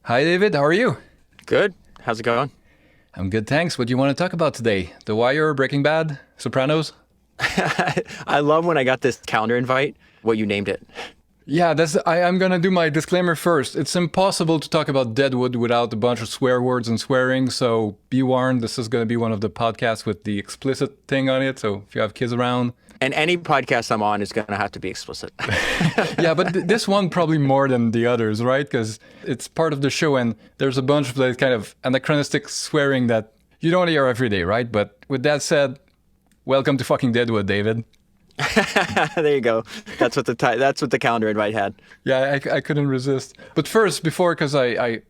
Hi, David. How are you? Good. How's it going? I'm good, thanks. What do you want to talk about today? The Wire, Breaking Bad, Sopranos? I love when I got this calendar invite, what you named it. Yeah, I'm gonna do my disclaimer first. It's impossible to talk about Deadwood without a bunch of swear words and swearing, so be warned, this is gonna be one of the podcasts with the explicit thing on it, so if you have kids around. And any podcast I'm on is going to have to be explicit. Yeah, but this one probably more than the others, right? Because it's part of the show and there's a bunch of like kind of anachronistic swearing that you don't hear every day, right? But with that said, welcome to fucking Deadwood, David. There you go. That's what the calendar invite had. Yeah, I couldn't resist. But first, before, because I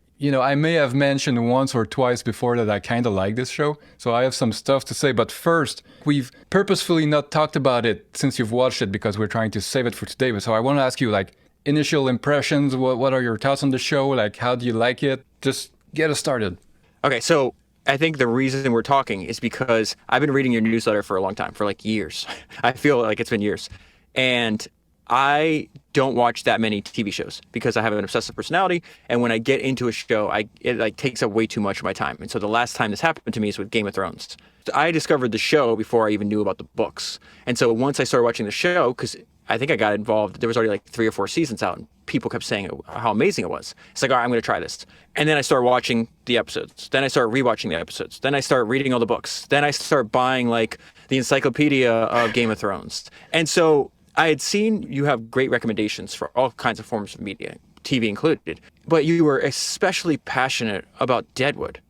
may have mentioned once or twice before that I kind of like this show, so I have some stuff to say. But first, we've purposefully not talked about it since you've watched it because we're trying to save it for today. So I want to ask you, like, initial impressions. What are your thoughts on the show? Like, how do you like it? Just get us started. Okay, so I think the reason we're talking is because I've been reading your newsletter for a long time, for like years. I feel like it's been years. And I don't watch that many TV shows because I have an obsessive personality. And when I get into a show, it like takes up way too much of my time. And so the last time this happened to me is with Game of Thrones. I discovered the show before I even knew about the books. And so once I started watching the show, because I think I got involved, there was already like 3 or 4 seasons out and people kept saying how amazing it was. It's like, all right, I'm going to try this. And then I started watching the episodes. Then I started rewatching the episodes. Then I started reading all the books. Then I started buying like the encyclopedia of Game of Thrones. And so I had seen you have great recommendations for all kinds of forms of media, TV included, but you were especially passionate about Deadwood.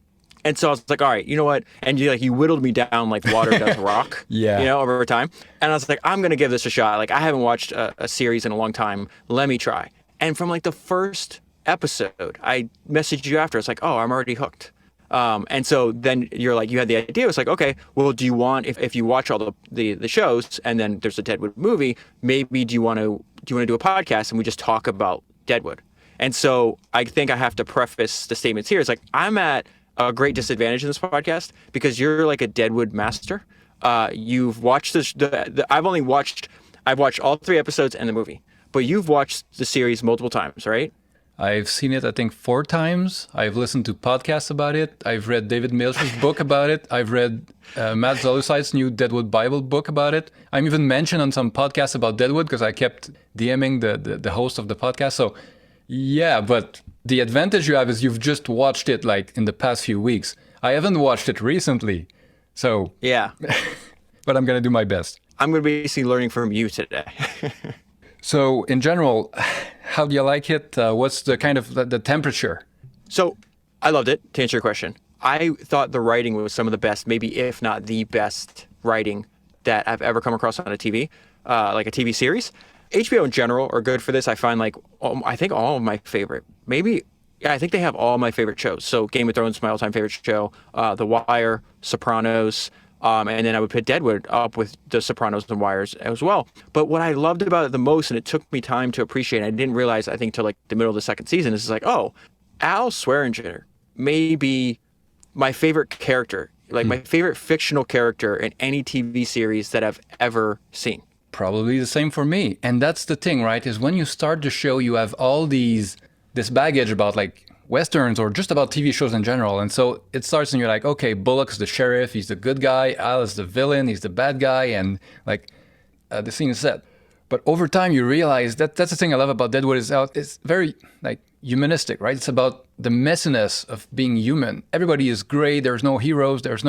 And so I was like, all right, you know what? And you whittled me down like water does rock, Yeah. over time. And I was like, I'm going to give this a shot. Like, I haven't watched a series in a long time. Let me try. And from like the first episode, I messaged you after. It's like, oh, I'm already hooked. And so then you're like, you had the idea. It's like, okay, well, do you want, if you watch all the shows and then there's a Deadwood movie, maybe do you want to do a podcast and we just talk about Deadwood? And so I think I have to preface the statements here. It's like, I'm at a great disadvantage in this podcast because you're like a Deadwood master. You've watched I've watched all 3 episodes and the movie, but you've watched the series multiple times, right? I've seen it, I think, 4 times. I've listened to podcasts about it. I've read David Milch's book about it. I've read Matt Zoluside's new Deadwood Bible book about it. I'm even mentioned on some podcasts about Deadwood because I kept DMing the host of the podcast. So, yeah, but the advantage you have is you've just watched it like in the past few weeks. I haven't watched it recently. So, Yeah. but I'm going to do my best. I'm going to be basically learning from you today. So, in general, how do you like it? What's the kind of the temperature? So I loved it, to answer your question. I thought the writing was some of the best, maybe if not the best writing that I've ever come across on a TV, like a TV series. HBO in general are good for this. I find like, I think all of my favorite, I think they have all my favorite shows. So Game of Thrones, my all-time favorite show, The Wire, Sopranos, and then I would put Deadwood up with The Sopranos and Wires as well. But what I loved about it the most, and it took me time to appreciate, I didn't realize, I think, till like the middle of the second season, is like, oh, Al Swearinger may be my favorite character, like my favorite fictional character in any TV series that I've ever seen. Probably the same for me. And that's the thing, right? Is when you start the show, you have all this baggage about like Westerns or just about TV shows in general. And so it starts and you're like, okay, Bullock's the sheriff, he's the good guy, Al is the villain, he's the bad guy, and like the scene is set. But over time you realize that's the thing I love about Deadwood is how it's very like humanistic, right? It's about the messiness of being human. Everybody is great, there's no heroes, there's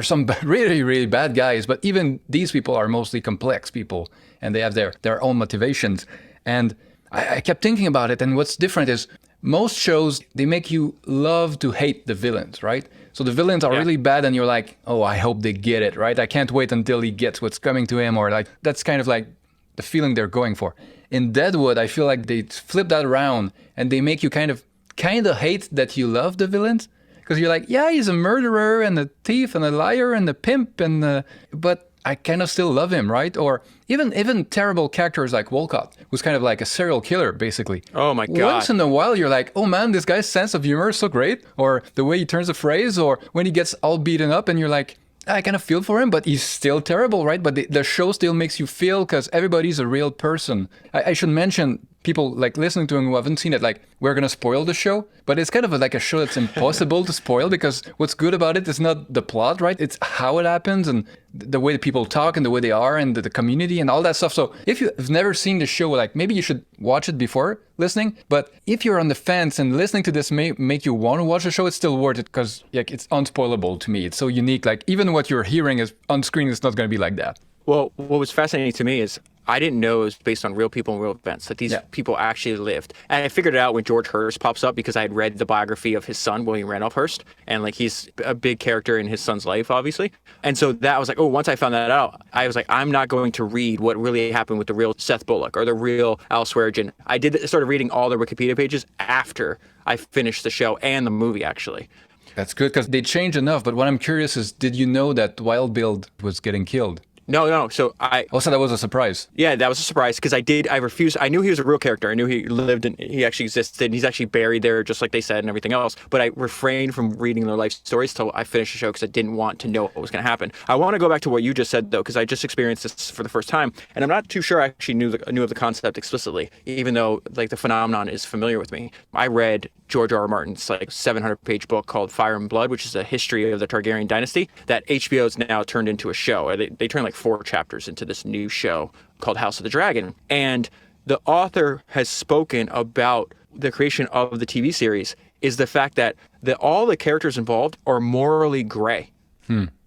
some really, really bad guys, but even these people are mostly complex people and they have their own motivations. And I kept thinking about it, and what's different is most shows, they make you love to hate the villains, right? So the villains are really bad and you're like, oh, I hope they get it, right? I can't wait until he gets what's coming to him, or like, that's kind of like the feeling they're going for. In Deadwood, I feel like they flip that around and they make you kind of hate that you love the villains. Because you're like, yeah, he's a murderer and a thief and a liar and a pimp, but I kind of still love him, right? Or even terrible characters like Wolcott, who's kind of like a serial killer, basically. Oh my God. Once in a while, you're like, oh man, this guy's sense of humor is so great. Or the way he turns a phrase, or when he gets all beaten up and you're like, I kind of feel for him, but he's still terrible, right? But the show still makes you feel because everybody's a real person. I should mention, people like listening to him who haven't seen it, like, we're going to spoil the show. But it's kind of like a show that's impossible to spoil, because what's good about it is not the plot, right? It's how it happens and the way that people talk and the way they are and the community and all that stuff. So if you've never seen the show, like, maybe you should watch it before listening. But if you're on the fence and listening to this may make you want to watch the show, it's still worth it, because like, it's unspoilable to me. It's so unique. Like, even what you're hearing is on screen, it's not going to be like that. Well, what was fascinating to me is I didn't know it was based on real people and real events, that these people actually lived. And I figured it out when George Hurst pops up, because I had read the biography of his son, William Randolph Hearst, and like he's a big character in his son's life, obviously. And so that was like, oh, once I found that out, I was like, I'm not going to read what really happened with the real Seth Bullock or the real Al Swearingen. I started reading all the Wikipedia pages after I finished the show and the movie, actually. That's good, because they changed enough. But what I'm curious is, did you know that Wild Bill was getting killed? No. So Also, that was a surprise. Yeah, that was a surprise, because I refused. I knew he was a real character. I knew he lived and he actually existed. And he's actually buried there, just like they said, and everything else. But I refrained from reading their life stories till I finished the show, because I didn't want to know what was going to happen. I want to go back to what you just said, though, because I just experienced this for the first time, and I'm not too sure I actually knew of the concept explicitly, even though like the phenomenon is familiar with me. I read George R. R. Martin's like 700-page book called Fire and Blood, which is a history of the Targaryen dynasty that HBO's now turned into a show. They turned like 4 chapters into this new show called House of the Dragon. And the author has spoken about the creation of the TV series is the fact that all the characters involved are morally gray.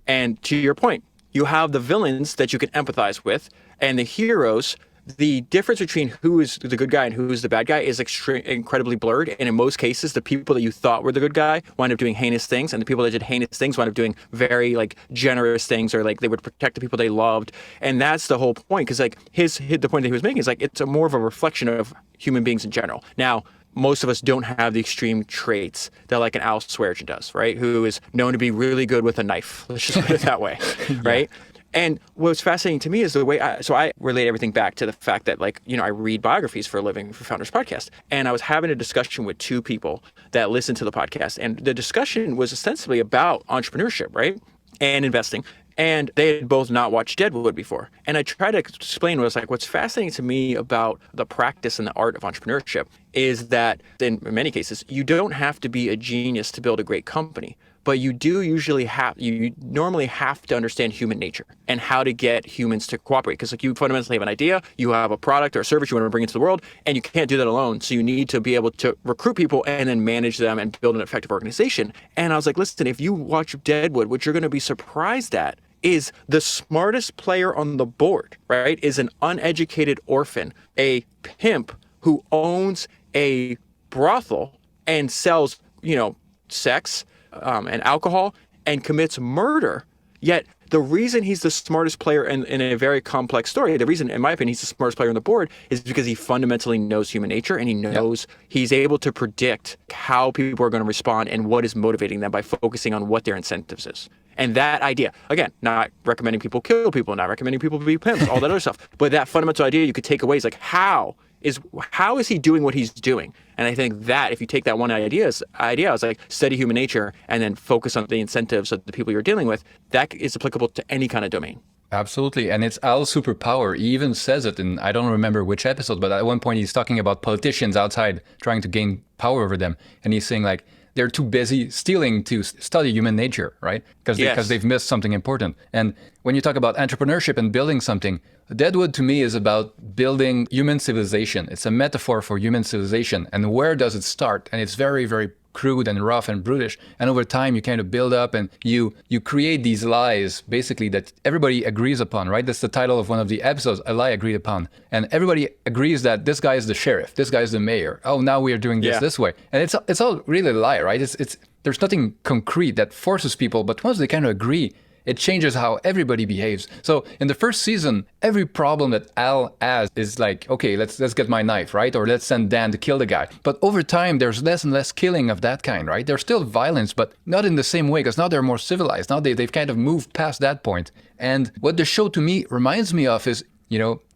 And to your point, you have the villains that you can empathize with, and the heroes. The difference between who is the good guy and who is the bad guy is incredibly blurred. And in most cases, the people that you thought were the good guy wind up doing heinous things. And the people that did heinous things wind up doing very like generous things, or like they would protect the people they loved. And that's the whole point. Because like the point that he was making is like, it's more of a reflection of human beings in general. Now, most of us don't have the extreme traits that like an Al Swearingen does, right? Who is known to be really good with a knife. Let's just put it that way, right? And what's fascinating to me is the way I relate everything back to the fact that, like, you know, I read biographies for a living for Founders Podcast. And I was having a discussion with 2 people that listened to the podcast. And the discussion was ostensibly about entrepreneurship, right? And investing. And they had both not watched Deadwood before. And I tried to explain what's fascinating to me about the practice and the art of entrepreneurship is that in many cases, you don't have to be a genius to build a great company. But you normally have to understand human nature and how to get humans to cooperate. Because like you fundamentally have an idea, you have a product or a service you want to bring into the world, and you can't do that alone. So you need to be able to recruit people and then manage them and build an effective organization. And I was like, listen, if you watch Deadwood, what you're going to be surprised at is the smartest player on the board, right, is an uneducated orphan, a pimp who owns a brothel and sells, sex, and alcohol, and commits murder. Yet the reason he's the smartest player in a very complex story, the reason, in my opinion, he's the smartest player on the board is because he fundamentally knows human nature, and he knows he's able to predict how people are going to respond and what is motivating them by focusing on what their incentives is. And that idea, again, not recommending people kill people, not recommending people be pimps, all that other stuff, but that fundamental idea you could take away is like, how is he doing what he's doing? And I think that if you take that one idea, I was like, study human nature and then focus on the incentives of the people you're dealing with, that is applicable to any kind of domain. Absolutely. And it's Al's superpower. He even says it in, I don't remember which episode, but at one point he's talking about politicians outside trying to gain power over them. And he's saying like, they're too busy stealing to study human nature, right? Because they've missed something important. And when you talk about entrepreneurship and building something, Deadwood to me is about building human civilization. It's a metaphor for human civilization. And where does it start? And it's very, very crude and rough and brutish. And over time, you kind of build up and you create these lies, basically, that everybody agrees upon, right? That's the title of one of the episodes, A Lie Agreed Upon. And everybody agrees that this guy is the sheriff, this guy is the mayor. Oh, now we are doing this way. And it's all really a lie, right? There's nothing concrete that forces people, but once they kind of agree, it changes how everybody behaves. So in the first season, every problem that Al has is like, okay, let's get my knife, right? Or let's send Dan to kill the guy. But over time, there's less and less killing of that kind, right? There's still violence, but not in the same way, because now they're more civilized. Now they've kind of moved past that point. And what the show to me reminds me of is,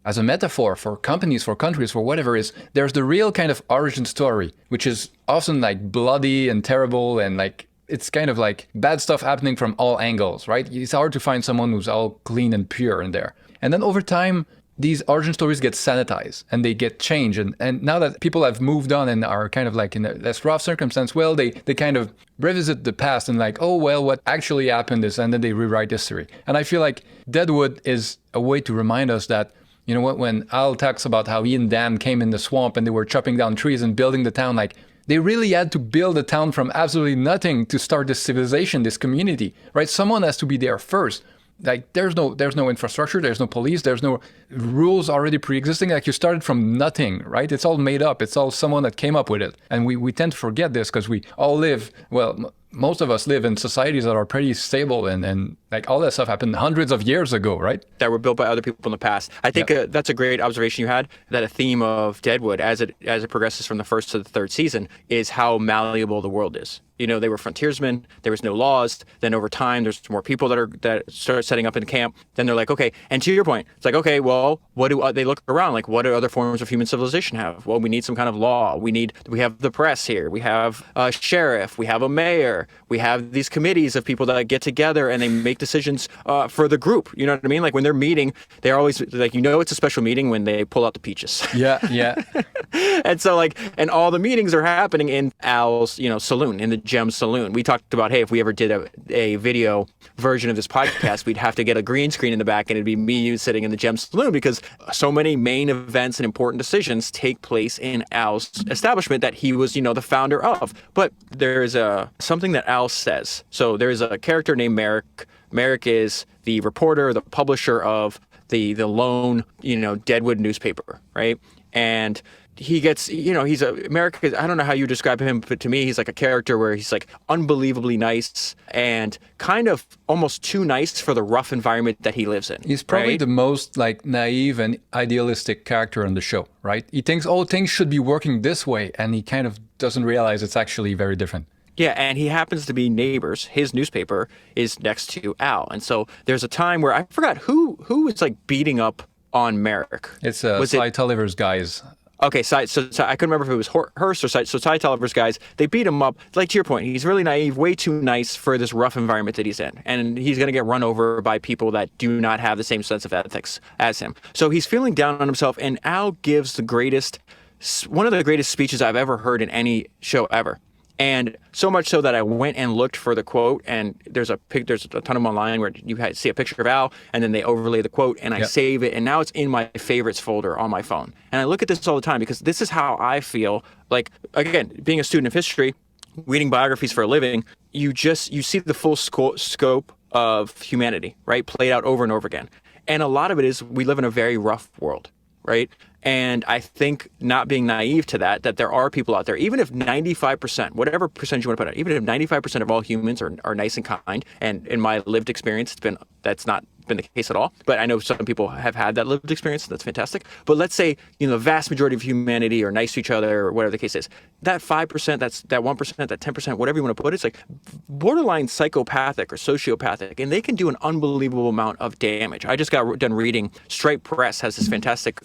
as a metaphor for companies, for countries, for whatever is, there's the real kind of origin story, which is often like bloody and terrible and like, it's kind of like bad stuff happening from all angles, right? It's hard to find someone who's all clean and pure in there. And then over time, these origin stories get sanitized and they get changed. And now that people have moved on and are kind of like in a less rough circumstance, well, they kind of revisit the past and like, oh, well, what actually happened is, and then they rewrite history. And I feel like Deadwood is a way to remind us that, you know what, when Al talks about how he and Dan came in the swamp and they were chopping down trees and building the town, like they really had to build a town from absolutely nothing to start this civilization, this community, right? Someone has to be there first. Like there's no infrastructure, there's no police, there's no rules already pre-existing. Like you started from nothing, right? It's all made up. It's all someone that came up with it. And we tend to forget this because we all live, well, most of us live in societies that are pretty stable and like all that stuff happened hundreds of years ago, right? That were built by other people in the past. I think that's a great observation you had, that a theme of Deadwood as it progresses from the first to the third season is how malleable the world is. You know, they were frontiersmen. There was no laws. Then over time, there's more people that start setting up in camp. Then they're like, okay. And to your point, it's like, okay, well, what do they look around? Like, what do other forms of human civilization have? Well, we need some kind of law. We have the press here. We have a sheriff. We have a mayor. We have these committees of people that get together and they make decisions for the group. You know what I mean? Like when they're meeting, they're always like, it's a special meeting when they pull out the peaches. Yeah. And so like, and all the meetings are happening in Al's, saloon, in the Gem Saloon. We talked about, hey, if we ever did a video version of this podcast, we'd have to get a green screen in the back and it'd be me and you sitting in the Gem Saloon because so many main events and important decisions take place in Al's establishment that he was, the founder of. But there's something that Al says. So there's a character named Merrick. Merrick is the reporter, the publisher of the lone, Deadwood newspaper, right? And he gets, he's America. I don't know how you describe him, but to me, he's like a character where he's like unbelievably nice and kind of almost too nice for the rough environment that he lives in. He's probably the most like naive and idealistic character on the show, right? He thinks, things should be working this way. And he kind of doesn't realize it's actually very different. Yeah, and he happens to be neighbors. His newspaper is next to Al. And so there's a time where I forgot who was like beating up on Merrick. It's Cy Tulliver's guys. Okay, so I couldn't remember if it was Hearst or Cy. So Cy Tulliver's guys, they beat him up. Like to your point, he's really naive, way too nice for this rough environment that he's in. And he's going to get run over by people that do not have the same sense of ethics as him. So he's feeling down on himself, and Al gives one of the greatest speeches I've ever heard in any show ever. And so much so that I went and looked for the quote, and there's a ton of them online where you see a picture of Al, and then they overlay the quote, and I save it, and now it's in my favorites folder on my phone. And I look at this all the time because this is how I feel. Like, again, being a student of history, reading biographies for a living, you see the full scope of humanity, right, played out over and over again. And a lot of it is we live in a very rough world, right? And I think not being naive to that there are people out there, even if 95%, whatever percentage you want to put out, even if 95% of all humans are nice and kind, and in my lived experience, that's not been the case at all. But I know some people have had that lived experience. That's fantastic. But let's say, the vast majority of humanity are nice to each other or whatever the case is. That 5%, that's that 1%, that 10%, whatever you want to put it, it's like borderline psychopathic or sociopathic. And they can do an unbelievable amount of damage. I just got done reading, Stripe Press has this fantastic,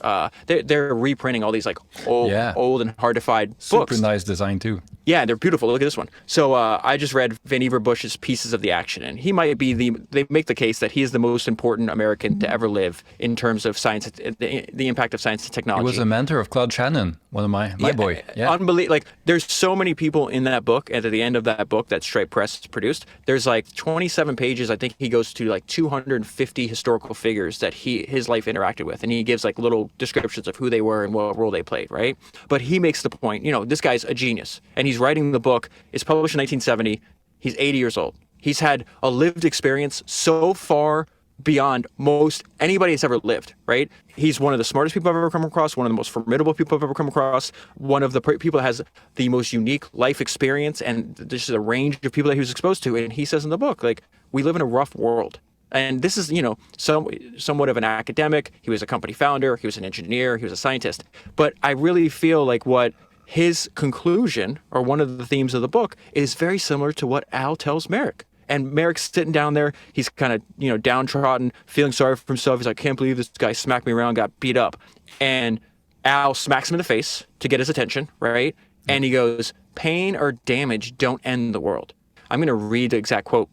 they're reprinting all these like old and hard to find books. Super nice design too. Yeah, they're beautiful. Look at this one. So I just read Vannevar Bush's Pieces of the Action, and he might be they make the case that he is the most important American to ever live in terms of science, the impact of science and technology. He was a mentor of Claude Shannon, one of my boy. Yeah. Unbelievable. Like, there's so many people in that book, and at the end of that book that Stripe Press produced, there's like 27 pages. I think he goes to like 250 historical figures that his life interacted with, and he gives like little descriptions of who they were and what role they played, right? But he makes the point, this guy's a genius, and he's writing the book. It's published in 1970. He's 80 years old. He's had a lived experience so far beyond most anybody that's ever lived, right? He's one of the smartest people I've ever come across, one of the most formidable people I've ever come across, one of the people that has the most unique life experience, and this is a range of people that he was exposed to. And he says in the book, like, we live in a rough world. And this is, somewhat of an academic. He was a company founder. He was an engineer. He was a scientist. But I really feel like what his conclusion, or one of the themes of the book, is very similar to what Al tells Merrick. And Merrick's sitting down there. He's kind of, downtrodden, feeling sorry for himself. He's like, I can't believe this guy smacked me around, got beat up. And Al smacks him in the face to get his attention, right? And he goes, pain or damage don't end the world. I'm going to read the exact quote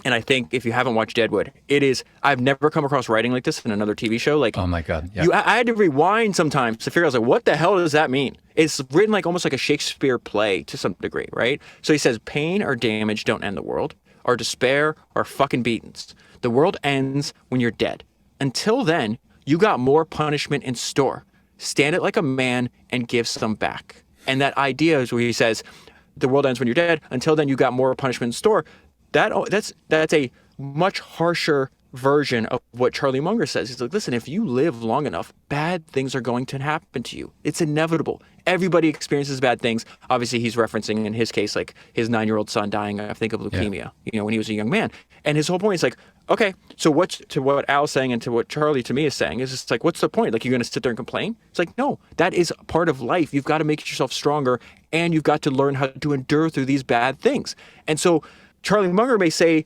And I think if you haven't watched Deadwood, I've never come across writing like this in another TV show. Like, Oh my God. Yeah. I had to rewind sometimes to figure out, like, what the hell does that mean? It's written like almost like a Shakespeare play to some degree, right? So he says, pain or damage don't end the world, or despair or fucking beatings. The world ends when you're dead. Until then, you got more punishment in store. Stand it like a man and give some back. And that idea is where he says, the world ends when you're dead. Until then, you got more punishment in store. That's a much harsher version of what Charlie Munger says. He's like, listen, if you live long enough, bad things are going to happen to you. It's inevitable. Everybody experiences bad things. Obviously, he's referencing, in his case, like his 9-year-old son dying, I think, of leukemia, when he was a young man. And his whole point is like, okay, so to what Al's saying and to what Charlie, to me, is saying is just like, what's the point? Like, you're going to sit there and complain? It's like, no, that is part of life. You've got to make yourself stronger, and you've got to learn how to endure through these bad things. And so Charlie Munger may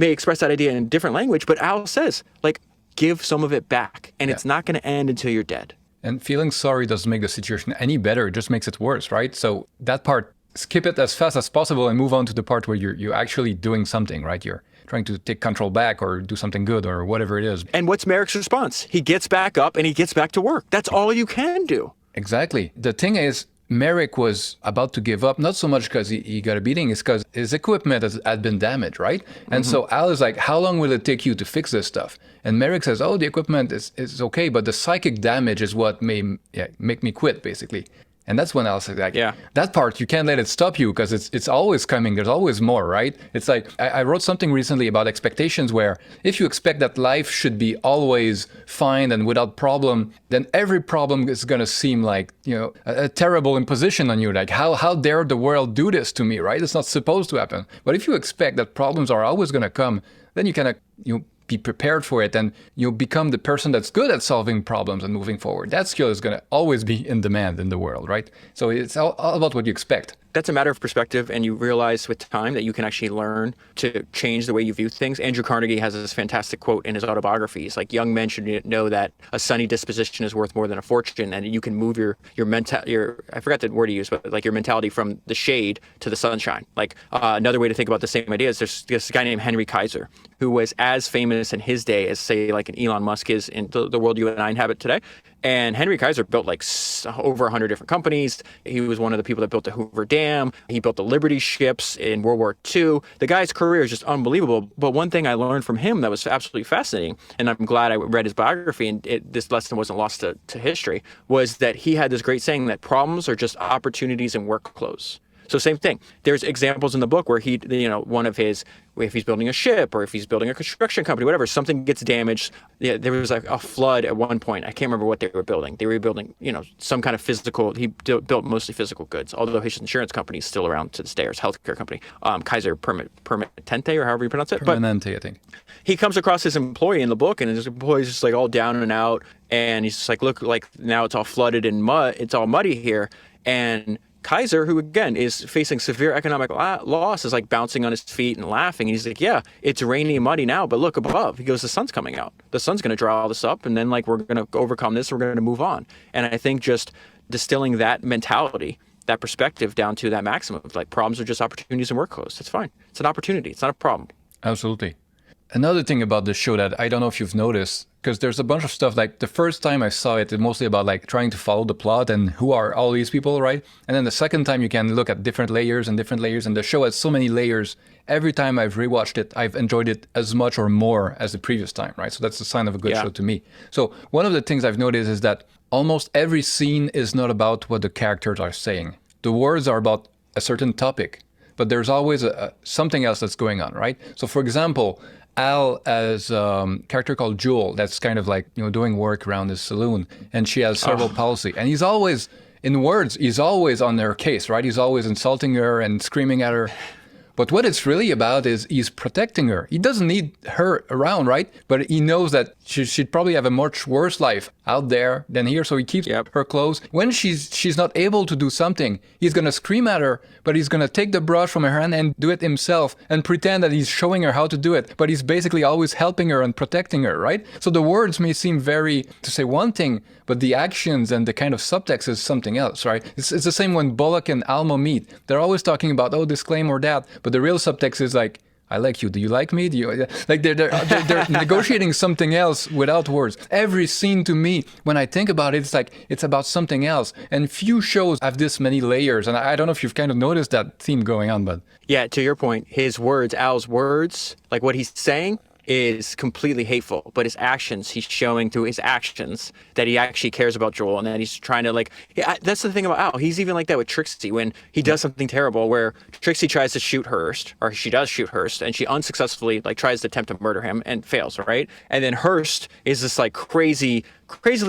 express that idea in a different language, but Al says, like, give some of it back, and it's not going to end until you're dead. And feeling sorry doesn't make the situation any better. It just makes it worse, right? So that part, skip it as fast as possible and move on to the part where you're actually doing something, right? You're trying to take control back or do something good or whatever it is. And what's Merrick's response? He gets back up and he gets back to work. That's all you can do. Exactly. The thing is, Merrick was about to give up, not so much because he got a beating, it's because his equipment had been damaged, right? And so Al is like, how long will it take you to fix this stuff? And Merrick says, oh, the equipment is okay, but the psychic damage is what may make me quit, basically. And that's when Al said, like, that part, you can't let it stop you because it's always coming. There's always more, right? It's like, I wrote something recently about expectations where if you expect that life should be always fine and without problem, then every problem is going to seem like, a terrible imposition on you. Like, how dare the world do this to me, right? It's not supposed to happen. But if you expect that problems are always going to come, then you kind of, be prepared for it, and you'll become the person that's good at solving problems and moving forward. That skill is going to always be in demand in the world, right? So it's all about what you expect. That's a matter of perspective, and you realize with time that you can actually learn to change the way you view things. Andrew Carnegie has this fantastic quote in his autobiography. He's like, young men should know that a sunny disposition is worth more than a fortune, and you can move your I forgot the word he used, but like your mentality from the shade to the sunshine. Like another way to think about the same idea is there's this guy named Henry Kaiser, who was as famous in his day as, say, like an Elon Musk is in the world you and I inhabit today. And Henry Kaiser built like over 100 different companies. He was one of the people that built the Hoover Dam. He built the Liberty ships in World War II. The guy's career is just unbelievable. But one thing I learned from him that was absolutely fascinating, and I'm glad I read his biography and this lesson wasn't lost to history, was that he had this great saying that problems are just opportunities in work clothes. So same thing. There's examples in the book where if he's building a ship or if he's building a construction company, whatever, something gets damaged. Yeah, there was like a flood at one point. I can't remember what they were building. They were building, some kind of physical. He built mostly physical goods, although his insurance company is still around to this day, or his healthcare company, Kaiser Permanente, or however you pronounce it. Permanente, I think. He comes across his employee in the book, and his employee's just like all down and out, and he's just like, look, like now it's all flooded in mud. It's all muddy here, and Kaiser, who again is facing severe economic loss, is like bouncing on his feet and laughing. And he's like, yeah, it's rainy and muddy now, but look above. He goes, the sun's coming out. The sun's going to dry all this up, and then like we're going to overcome this. We're going to move on. And I think just distilling that mentality, that perspective down to that maximum of like problems are just opportunities in work clothes. It's fine. It's an opportunity. It's not a problem. Absolutely. Another thing about this show that I don't know if you've noticed, because there's a bunch of stuff, like the first time I saw it, it's mostly about like trying to follow the plot and who are all these people, right? And then the second time you can look at different layers, and the show has so many layers. Every time I've rewatched it, I've enjoyed it as much or more as the previous time, right? So that's a sign of a good show to me. So one of the things I've noticed is that almost every scene is not about what the characters are saying. The words are about a certain topic, but there's always something else that's going on, right? So for example, Al has a character called Jewel that's kind of like, doing work around his saloon, and she has cerebral palsy. And he's always, in words, he's always on her case, right? He's always insulting her and screaming at her. But what it's really about is he's protecting her. He doesn't need her around, right? But he knows that she'd probably have a much worse life out there than here, so he keeps her close. When she's not able to do something, he's going to scream at her, but he's going to take the brush from her hand and do it himself and pretend that he's showing her how to do it. But he's basically always helping her and protecting her, right? So the words may seem to say one thing, but the actions and the kind of subtext is something else, right? It's the same when Bullock and Alma meet. They're always talking about, this claim or that, but the real subtext is like, I like you. Do you like me? Do you like they're negotiating something else without words. Every scene to me, when I think about it, it's like it's about something else. And few shows have this many layers. And I don't know if you've kind of noticed that theme going on, but Yeah, to your point, his words, Al's words, like what he's saying is completely hateful, but his actions, he's showing through his actions that he actually cares about Joel and that he's trying to like, yeah, that's the thing about Al. He's even like that with Trixie when he does something terrible where Trixie tries to shoot Hearst, or she does shoot Hearst, and she unsuccessfully like tries to attempt to murder him and fails, right? And then Hearst is this like crazily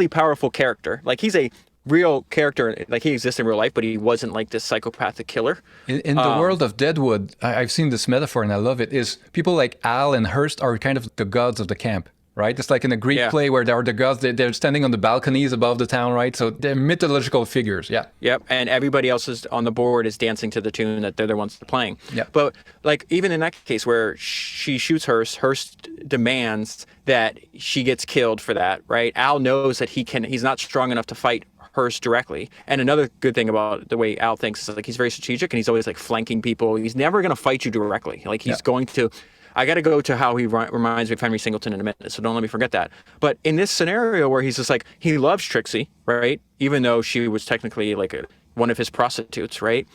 powerful character. Like he's a real character, like he exists in real life, but he wasn't like this psychopathic killer. in the world of Deadwood, I've seen this metaphor and I love it, is people like Al and Hearst are kind of the gods of the camp, right? It's like in a Greek play where there are the gods, they're standing on the balconies above the town, right? So they're mythological figures, yeah. Yep, and everybody else is on the board is dancing to the tune that they're the ones playing. Yeah. But like even in that case where she shoots Hearst demands that she gets killed for that, right? Al knows that he's not strong enough to fight Hearst directly. And another good thing about the way Al thinks is like he's very strategic and he's always like flanking people. He's never going to fight you directly. Like he's going to. I got to go to how he reminds me of Henry Singleton in a minute, so don't let me forget that. But in this scenario where he's just like, he loves Trixie, right? Even though she was technically like one of his prostitutes, right?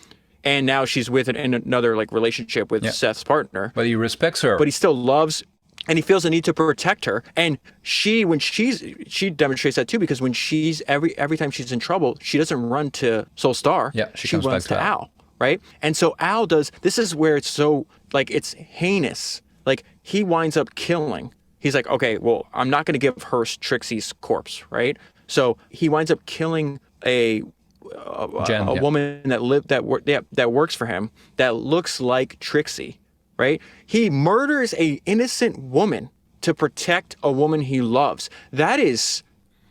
And now she's with in another like relationship with Seth's partner. But he respects her. But he still loves, and he feels the need to protect her. And she demonstrates that too, because when she's every time she's in trouble, she doesn't run to Soul Star. Yeah, she comes runs back to Al, right? And so Al does. This is where it's so like it's heinous. Like he winds up killing. He's like, okay, well, I'm not going to give Hearst Trixie's corpse, right? So he winds up killing a woman that works for him that looks like Trixie, right? He murders a innocent woman to protect a woman he loves. That is,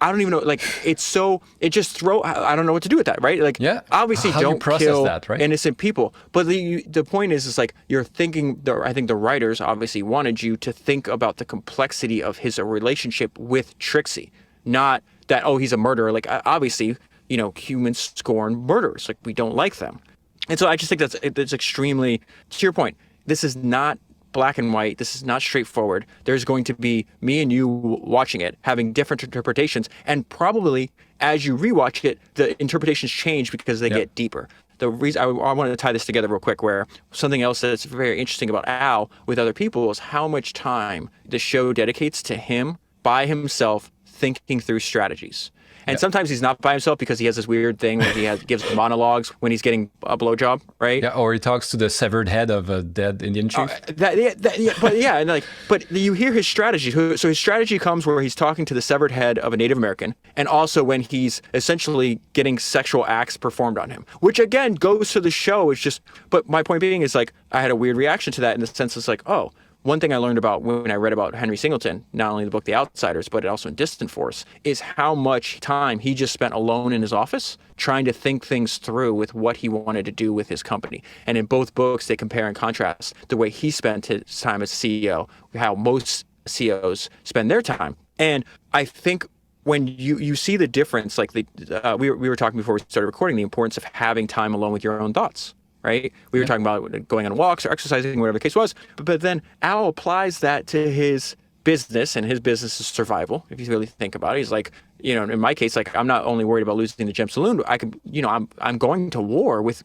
I don't even know, like it just I don't know what to do with that, right? Like, obviously How don't you process kill that, right? innocent people. But the point is like you're thinking, I think the writers obviously wanted you to think about the complexity of his relationship with Trixie, not that, oh, he's a murderer. Like obviously, humans scorn murderers. Like we don't like them. And so I just think that's extremely, to your point, this is not black and white. This is not straightforward. There's going to be me and you watching it, having different interpretations. And probably as you rewatch it, the interpretations change because they get deeper. The reason I wanted to tie this together real quick, where something else that's very interesting about Al with other people is how much time the show dedicates to him by himself thinking through strategies. And sometimes he's not by himself because he has this weird thing where he gives monologues when he's getting a blowjob, right? Yeah, or he talks to the severed head of a dead Indian chief. But you hear his strategy. So his strategy comes where he's talking to the severed head of a Native American, and also when he's essentially getting sexual acts performed on him, which again goes to the show. It's just, but my point being is like I had a weird reaction to that in the sense it's like, oh. One thing I learned about when I read about Henry Singleton, not only the book The Outsiders, but also in Distant Force, is how much time he just spent alone in his office trying to think things through with what he wanted to do with his company. And in both books, they compare and contrast the way he spent his time as CEO, how most CEOs spend their time. And I think when you see the difference, like we were talking before we started recording, the importance of having time alone with your own thoughts. Right? We were talking about going on walks or exercising, whatever the case was. But then Al applies that to his business, and his business is survival. If you really think about it, he's like, in my case, like I'm not only worried about losing the gem saloon, I could, I'm going to war with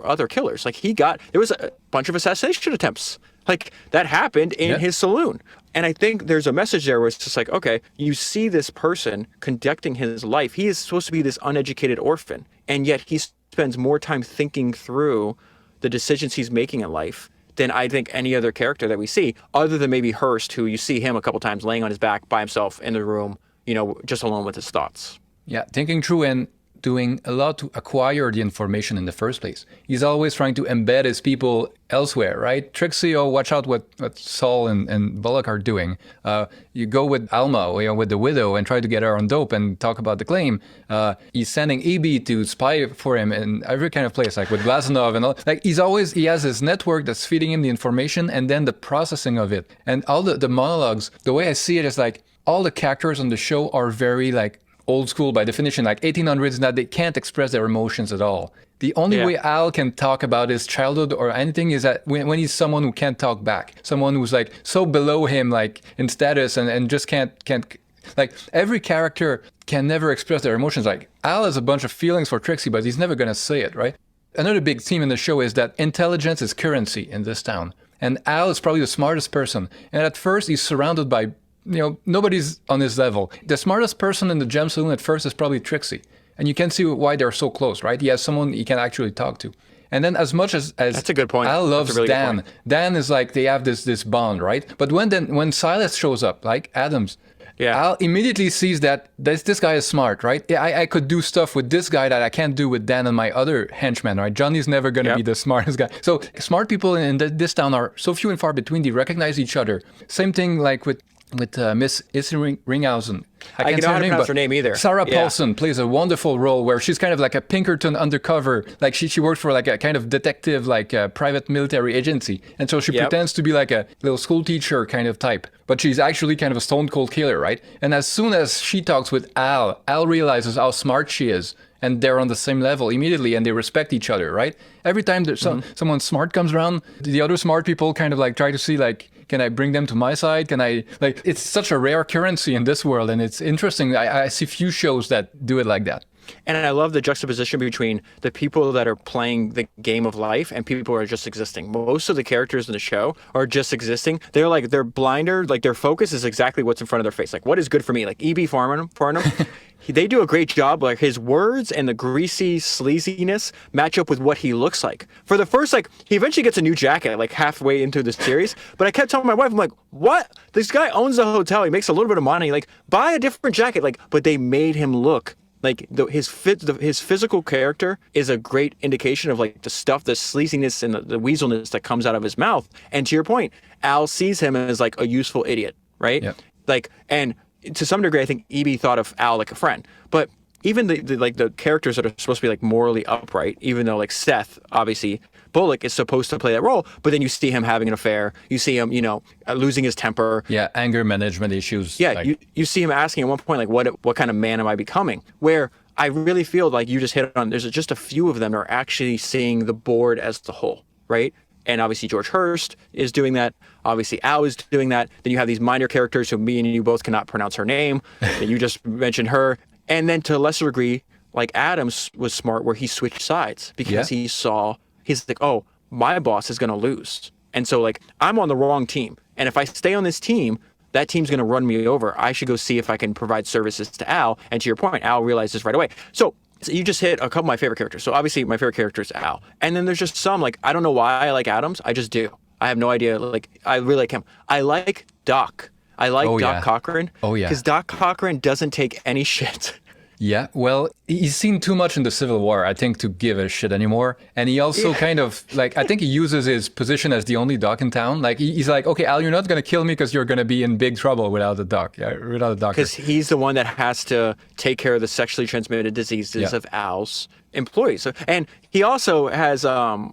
other killers. Like there was a bunch of assassination attempts. Like that happened in his saloon. And I think there's a message there where it's just like, okay, you see this person conducting his life. He is supposed to be this uneducated orphan, and yet he spends more time thinking through the decisions he's making in life than I think any other character that we see, other than maybe Hearst, who you see him a couple times laying on his back by himself in the room, just alone with his thoughts. Yeah, thinking through and doing a lot to acquire the information in the first place. He's always trying to embed his people elsewhere, right? Trixie, watch out what Saul and Bullock are doing. You go with Alma, with the widow, and try to get her on dope and talk about the claim. He's sending EB to spy for him in every kind of place, like with Glazunov and all. Like he has his network that's feeding him the information and then the processing of it. And all the monologues, the way I see it is like all the characters on the show are very like old school by definition, like 1800s, that they can't express their emotions at all. The only Yeah. way Al can talk about his childhood or anything is that when he's someone who can't talk back, someone who's like so below him, like in status, and just can't like every character can never express their emotions. Like Al has a bunch of feelings for Trixie, but he's never gonna say it, right? Another big theme in the show is that intelligence is currency in this town. And Al is probably the smartest person. And at first, he's surrounded by, nobody's on his level. The smartest person in the gem saloon at first is probably Trixie. And you can see why they're so close, right? He has someone he can actually talk to. And then as much as That's a good point. Al loves That's a really good Dan, point. Dan is like, they have this bond, right? But when Silas shows up, like Adams, Yeah. Al immediately sees that this guy is smart, right? Yeah, I could do stuff with this guy that I can't do with Dan and my other henchmen, right? Johnny's never going to Yep. be the smartest guy. So smart people in this town are so few and far between. They recognize each other. Same thing like with Miss Issy Ringhausen. I can't know how to but pronounce her name either. Sarah Yeah. Paulson plays a wonderful role where she's kind of like a Pinkerton undercover. Like she works for like a kind of detective, like a private military agency. And so she Yep. pretends to be like a little school teacher kind of type. But she's actually kind of a stone cold killer, right? And as soon as she talks with Al realizes how smart she is. And they're on the same level immediately, and they respect each other, right? Every time there's someone smart comes around, the other smart people kind of like try to see like, can I bring them to my side? Can I like? It's such a rare currency in this world, and it's interesting. I see few shows that do it like that. And I love the juxtaposition between the people that are playing the game of life and people who are just existing. Most of the characters in the show are just existing. They're blinder, like their focus is exactly what's in front of their face. Like what is good for me? Like E.B. Farnham, they do a great job. Like his words and the greasy sleaziness match up with what he looks like. For the first, like he eventually gets a new jacket like halfway into the series. But I kept telling my wife, I'm like, what? This guy owns a hotel. He makes a little bit of money. Like buy a different jacket. Like, but they made him look like his physical character is a great indication of like the stuff, the sleaziness and the weaselness that comes out of his mouth. And to your point, Al sees him as like a useful idiot, right? Yep. Like, and to some degree, I think E.B. thought of Al like a friend. But even the characters that are supposed to be like morally upright, even though like Seth, obviously Bullock is supposed to play that role, but then you see him having an affair, you see him, losing his temper. Yeah, anger management issues. Yeah, like, you see him asking at one point, like, what kind of man am I becoming? Where I really feel like you just hit on, there's just a few of them that are actually seeing the board as the whole, right? And obviously George Hurst is doing that. Obviously Al is doing that. Then you have these minor characters who me and you both cannot pronounce her name. Then you just mentioned her. And then to a lesser degree, like Adams was smart where he switched sides because he's like, oh, my boss is going to lose. And so like, I'm on the wrong team. And if I stay on this team, that team's going to run me over. I should go see if I can provide services to Al. And to your point, Al realized this right away. So you just hit a couple of my favorite characters. So obviously my favorite character is Al. And then there's just some, like, I don't know why I like Adams. I just do. I have no idea. Like, I really like him. I like Doc. I like Doc Cochran. Oh, yeah. Because Doc Cochran doesn't take any shit. Yeah, well, he's seen too much in the Civil War, I think, to give a shit anymore. And he also kind of, like, I think he uses his position as the only doc in town. Like, he's like, okay, Al, you're not going to kill me because you're going to be in big trouble without a doc, without a doctor. Because he's the one that has to take care of the sexually transmitted diseases of Al's employees. So, and he also has,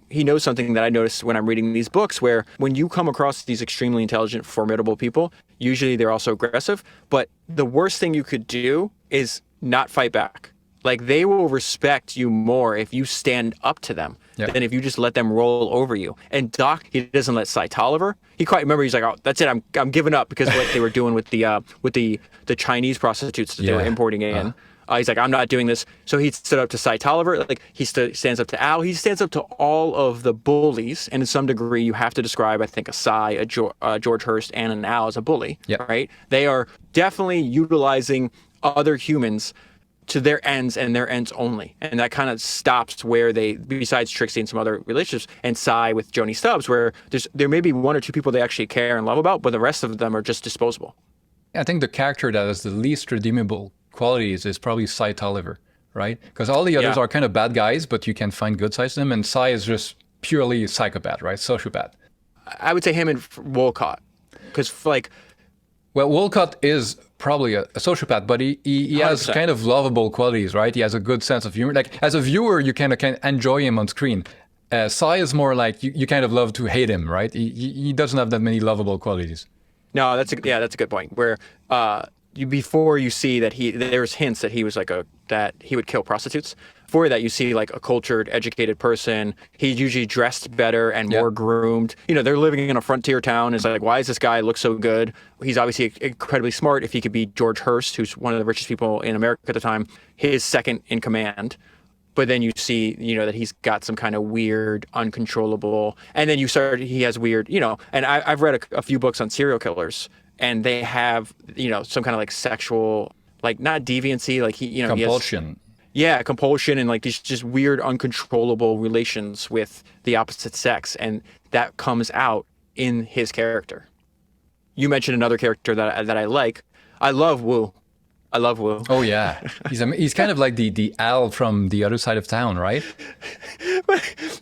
he knows something that I noticed when I'm reading these books, where when you come across these extremely intelligent, formidable people, usually they're also aggressive. But the worst thing you could do is not fight back. Like they will respect you more if you stand up to them than if you just let them roll over you. And Doc, he doesn't let Cy Tolliver. He quite remember he's like, oh, that's it. I'm giving up because of what they were doing with the Chinese prostitutes that they were importing in. He's like, I'm not doing this. So he stood up to Cy Tolliver. Like he stands up to Al. He stands up to all of the bullies. And in some degree, you have to describe, I think, a Cy, a George Hurst, and an Al as a bully. Right? They are definitely utilizing other humans to their ends and their ends only. And that kind of stops where they, besides Trixie and some other relationships, and Cy with Joni Stubbs, where there may be one or two people they actually care and love about, but the rest of them are just disposable. I think the character that has the least redeemable qualities is probably Cy Tolliver, right? Because all the others are kind of bad guys, but you can find good sides to them, and Cy is just purely psychopath, right? Sociopath. I would say him and Wolcott. Because, like... Well, Wolcott is probably a sociopath, but he has kind of lovable qualities, right? He has a good sense of humor. Like, as a viewer, you kind of can enjoy him on screen. Cy is more like, you kind of love to hate him, right? He doesn't have that many lovable qualities. No, that's a good point. Where before you see that there's hints that he was like that he would kill prostitutes. Before that, you see like a cultured, educated person. He's usually dressed better and more groomed. You know, they're living in a frontier town. It's like, why does this guy look so good? He's obviously incredibly smart. If he could be George Hearst, who's one of the richest people in America at the time, his second in command. But then you see, you know, that he's got some kind of weird, uncontrollable, and then he has weird, you know, and I've read a few books on serial killers, and they have, you know, some kind of like sexual, like not deviancy, like he, you know, compulsion. Compulsion and like these just weird, uncontrollable relations with the opposite sex, and that comes out in his character. You mentioned another character that I like. I love Wu. Oh yeah, he's kind of like the Al from the other side of town, right?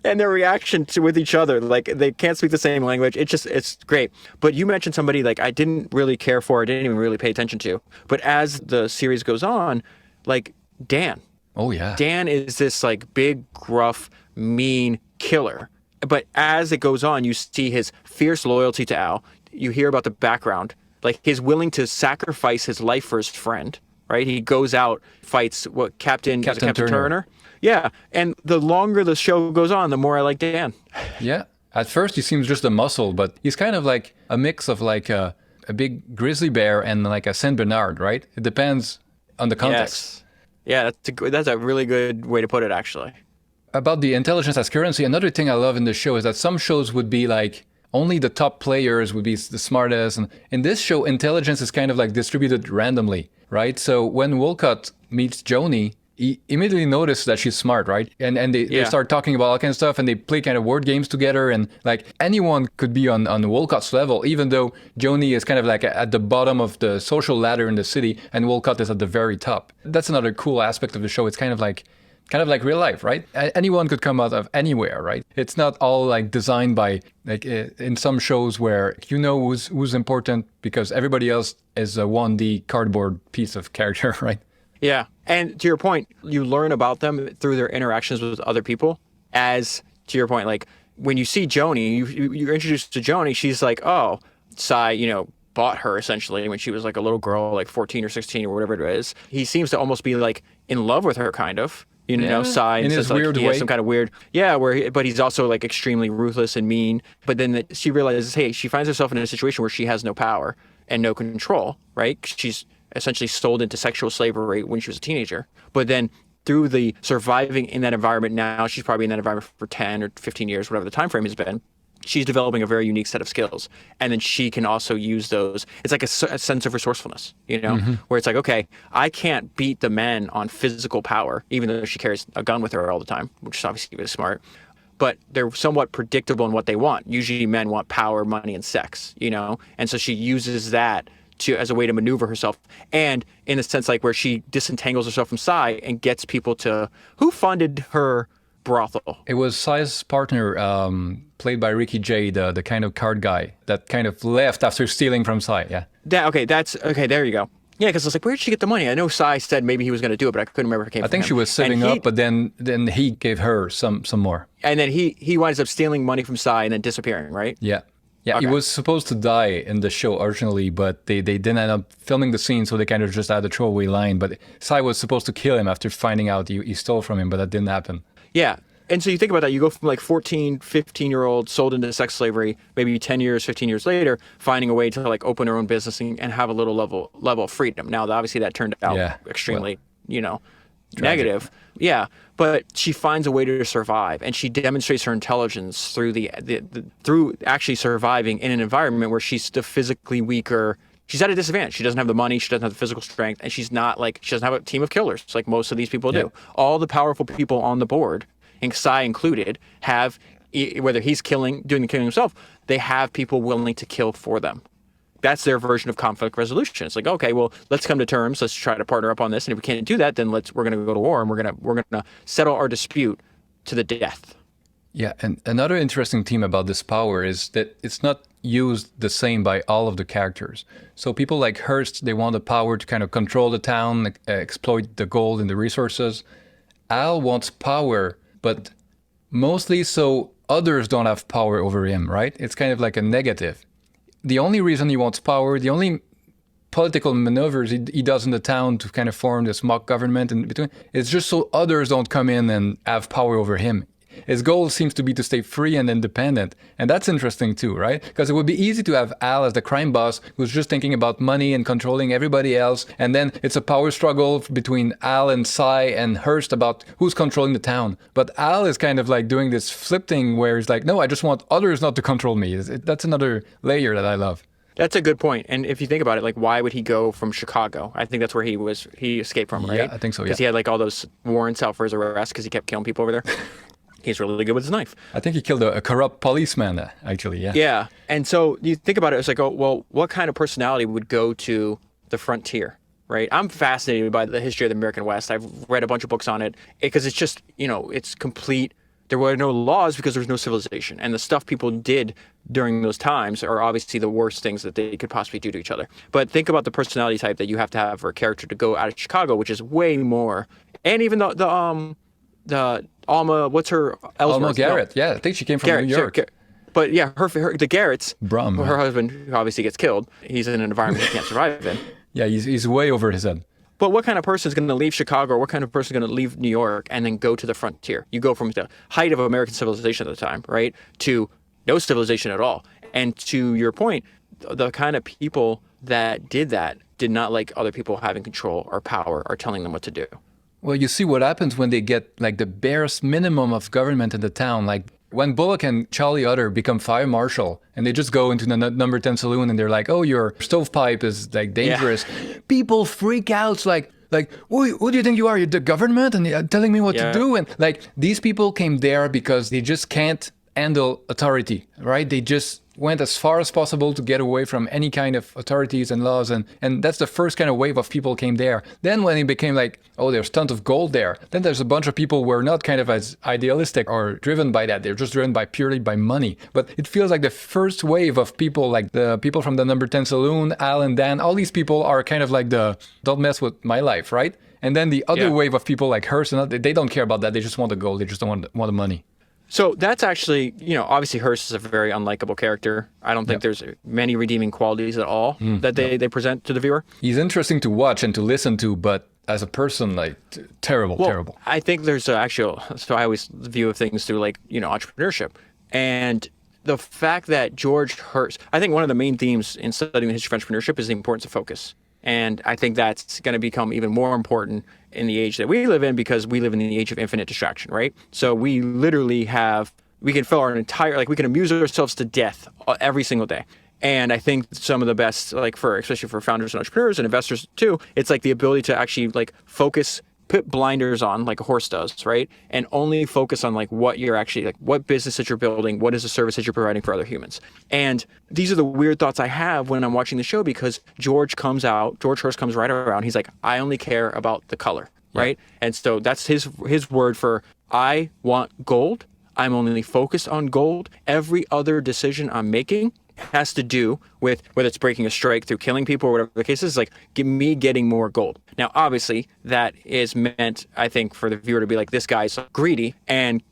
And their reaction with each other, like they can't speak the same language. It's great. But you mentioned somebody like I didn't really care for, I didn't even really pay attention to. But as the series goes on, like Dan. Oh yeah. Dan is this like big, gruff, mean killer. But as it goes on, you see his fierce loyalty to Al. You hear about the background. Like he's willing to sacrifice his life for his friend, right? He goes out, fights Captain Turner. Yeah, and the longer the show goes on, the more I like Dan. Yeah, at first he seems just a muscle, but he's kind of like a mix of like a big grizzly bear and like a Saint Bernard, right? It depends on the context. Yes. Yeah, that's a really good way to put it, actually. About the intelligence as currency, another thing I love in the show is that some shows would be like only the top players would be the smartest. And in this show, intelligence is kind of like distributed randomly, right? So when Wolcott meets Joni, he immediately notices that she's smart, right? And they start talking about all kinds of stuff, and they play kind of word games together. And like anyone could be on Wolcott's level, even though Joni is kind of like at the bottom of the social ladder in the city, and Wolcott is at the very top. That's another cool aspect of the show. It's kind of like real life, right? Anyone could come out of anywhere, right? It's not all like designed by like in some shows where you know who's important because everybody else is a 1D cardboard piece of character, right? Yeah. And to your point, you learn about them through their interactions with other people. As to your point, like when you see Joni, you're introduced to Joni, she's like, oh, Sai, you know, bought her essentially when she was like a little girl, like 14 or 16 or whatever it is. He seems to almost be like in love with her, kind of. You know, Sai in his weird way. Some kind of weird, but he's also like extremely ruthless and mean. But then she realizes, hey, she finds herself in a situation where she has no power and no control, right? She's essentially sold into sexual slavery when she was a teenager. But then through the surviving in that environment now, she's probably in that environment for 10 or 15 years, whatever the time frame has been. She's developing a very unique set of skills. And then she can also use those. It's like a sense of resourcefulness, you know, where it's like, okay, I can't beat the men on physical power, even though she carries a gun with her all the time, which is obviously really smart. But they're somewhat predictable in what they want. Usually men want power, money, and sex, you know? And so she uses that as a way to maneuver herself. And in a sense, like where she disentangles herself from Sai and gets people to, who funded her brothel? It was Sai's partner, played by Ricky Jay, the kind of card guy that kind of left after stealing from Sai. Yeah. There you go. Yeah, because I was like, where did she get the money? I know Sai said maybe he was going to do it, but I couldn't remember if it came from him. I think she was saving up, but then he gave her some more. And then he winds up stealing money from Sai and then disappearing, right? Yeah. Yeah, okay. He was supposed to die in the show originally, but they didn't end up filming the scene, so they kind of just had a throwaway line. But Sai was supposed to kill him after finding out he stole from him, but that didn't happen. Yeah. And so you think about that, you go from like 14, 15-year-old sold into sex slavery, maybe 10 years, 15 years later, finding a way to like open her own business and have a little level of freedom. Now, obviously that turned out extremely, negative. Yeah. But she finds a way to survive, and she demonstrates her intelligence through through actually surviving in an environment where she's the physically weaker. She's at a disadvantage. She doesn't have the money. She doesn't have the physical strength, and she doesn't have a team of killers like most of these people do. All the powerful people on the board, and Sai included, have, whether he's doing the killing himself, they have people willing to kill for them. That's their version of conflict resolution. It's like, okay, well, let's come to terms. Let's try to partner up on this. And if we can't do that, then we're going to go to war, and we're going to settle our dispute to the death. Yeah, and another interesting theme about this power is that it's not used the same by all of the characters. So people like Hearst, they want the power to kind of control the town, exploit the gold and the resources. Al wants power, but mostly so others don't have power over him, right? It's kind of like a negative. The only reason he wants power, the only political maneuvers he does in the town to kind of form this mock government in between. It's just so others don't come in and have power over him. His goal seems to be to stay free and independent. And that's interesting too, right? Because it would be easy to have Al as the crime boss who's just thinking about money and controlling everybody else. And then it's a power struggle between Al and Cy and Hearst about who's controlling the town. But Al is kind of like doing this flip thing where he's like, no, I just want others not to control me. That's another layer that I love. That's a good point. And if you think about it, like, why would he go from Chicago? I think that's where he escaped from, right? Yeah, I think so, yeah. Because he had like all those warrants out for his arrest because he kept killing people over there. He's really good with his knife. I think he killed a corrupt policeman, actually, yeah. Yeah. And so you think about it, it's like, oh, well, what kind of personality would go to the frontier, right? I'm fascinated by the history of the American West. I've read a bunch of books on it because it's just, it's complete. There were no laws because there was no civilization. And the stuff people did during those times are obviously the worst things that they could possibly do to each other. But think about the personality type that you have to have for a character to go out of Chicago, which is way more. And even the Alma, what's her? Ellsworth? Alma Garrett, yeah. I think she came from New York. But yeah, the Garretts, Brum, her husband, who obviously gets killed, he's in an environment he can't survive in. Yeah, he's way over his head. But what kind of person is going to leave Chicago, or what kind of person is going to leave New York and then go to the frontier? You go from the height of American civilization at the time, right, to no civilization at all. And to your point, the kind of people that did that did not like other people having control or power or telling them what to do. Well, you see what happens when they get like the barest minimum of government in the town. Like when Bullock and Charlie Utter become fire marshal and they just go into the number 10 saloon and they're like, oh, your stovepipe is like dangerous. Yeah. People freak out like, who do you think you are? You're the government and you're telling me what to do? And like these people came there because they just can't handle authority, right? They just went as far as possible to get away from any kind of authorities and laws. And that's the first kind of wave of people came there. Then when it became like, oh, there's tons of gold there. Then there's a bunch of people who are not kind of as idealistic or driven by that. They're just driven by purely by money. But it feels like the first wave of people, like the people from the number 10 saloon, Al and Dan, all these people are kind of like the don't mess with my life, right? And then the other wave of people like Hearst, and they don't care about that. They just want the gold. They just don't want the money. So that's actually, obviously Hearst is a very unlikable character. I don't think there's many redeeming qualities at all that they present to the viewer. He's interesting to watch and to listen to, but as a person, like terrible. I think there's so I always view things through like, entrepreneurship. And the fact that George Hearst, I think one of the main themes in studying the history of entrepreneurship is the importance of focus. And I think that's going to become even more important in the age that we live in because we live in the age of infinite distraction, right? So we literally we can fill our entire, we can amuse ourselves to death every single day. And I think some of the best, especially for founders and entrepreneurs and investors too, it's like the ability to actually focus, put blinders on like a horse does, right? And only focus on what you're actually, what business that you're building, what is the service that you're providing for other humans. And these are the weird thoughts I have when I'm watching the show because George Hearst comes right around. He's like, I only care about the color, right? And so that's his word for, I want gold. I'm only focused on gold. Every other decision I'm making has to do with whether it's breaking a strike through killing people or whatever the case is, me getting more gold. Now, obviously, that is meant, I think, for the viewer to be like, this guy's greedy and,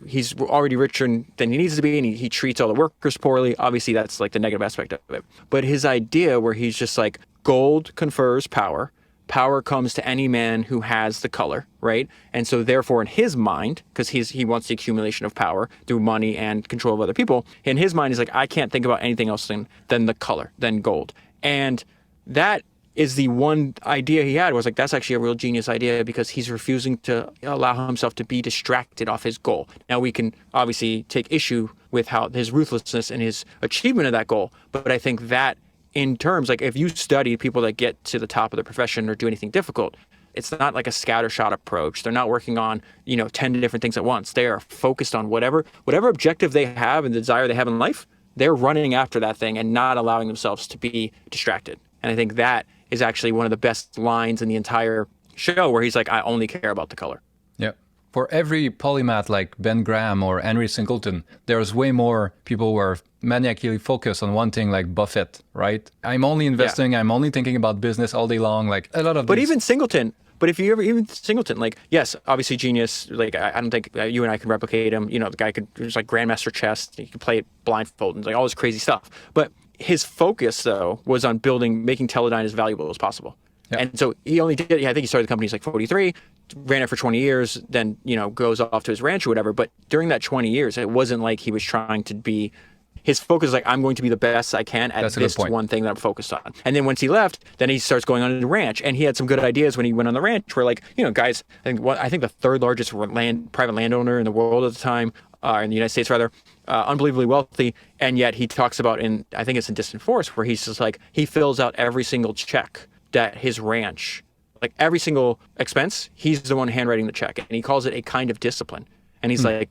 he's already richer than he needs to be and he treats all the workers poorly. Obviously, that's the negative aspect of it. But his idea where he's just like, gold confers power. Power comes to any man who has the color, right? And so therefore in his mind, because he wants the accumulation of power through money and control of other people, in his mind he's like, I can't think about anything else than the color, than gold. And that is the one idea he had was that's actually a real genius idea because he's refusing to allow himself to be distracted off his goal. Now we can obviously take issue with how his ruthlessness and his achievement of that goal, but I think that in terms, if you study people that get to the top of the profession or do anything difficult, it's not like a scattershot approach. They're not working on, 10 different things at once. They are focused on whatever objective they have and the desire they have in life, they're running after that thing and not allowing themselves to be distracted. And I think that is actually one of the best lines in the entire show where he's like, I only care about the color. Yeah. For every polymath like Ben Graham or Henry Singleton, there's way more people who are maniacally focused on one thing like Buffett, right? I'm only investing, I'm only thinking about business all day long, a lot of But even Singleton, yes, obviously genius, I don't think you and I can replicate him. The guy was grandmaster chess, he could play it blindfold and all this crazy stuff. But his focus though was on making Teledyne as valuable as possible. Yeah. And so he only did, I think he started the company, he's like 43, ran it for 20 years, then, goes off to his ranch or whatever. But during that 20 years, it wasn't like he was trying to be, his focus is like, I'm going to be the best I can at this one thing that I'm focused on. And then once he left, then he starts going on the ranch. And he had some good ideas when he went on the ranch where, like, guys, I think the third largest private landowner in the world at the time, in the United States rather, unbelievably wealthy. And yet he talks about I think it's in Distant Forest, where he's just like, he fills out every single check that his ranch, like every single expense, he's the one handwriting the check. And he calls it a kind of discipline. And he's like,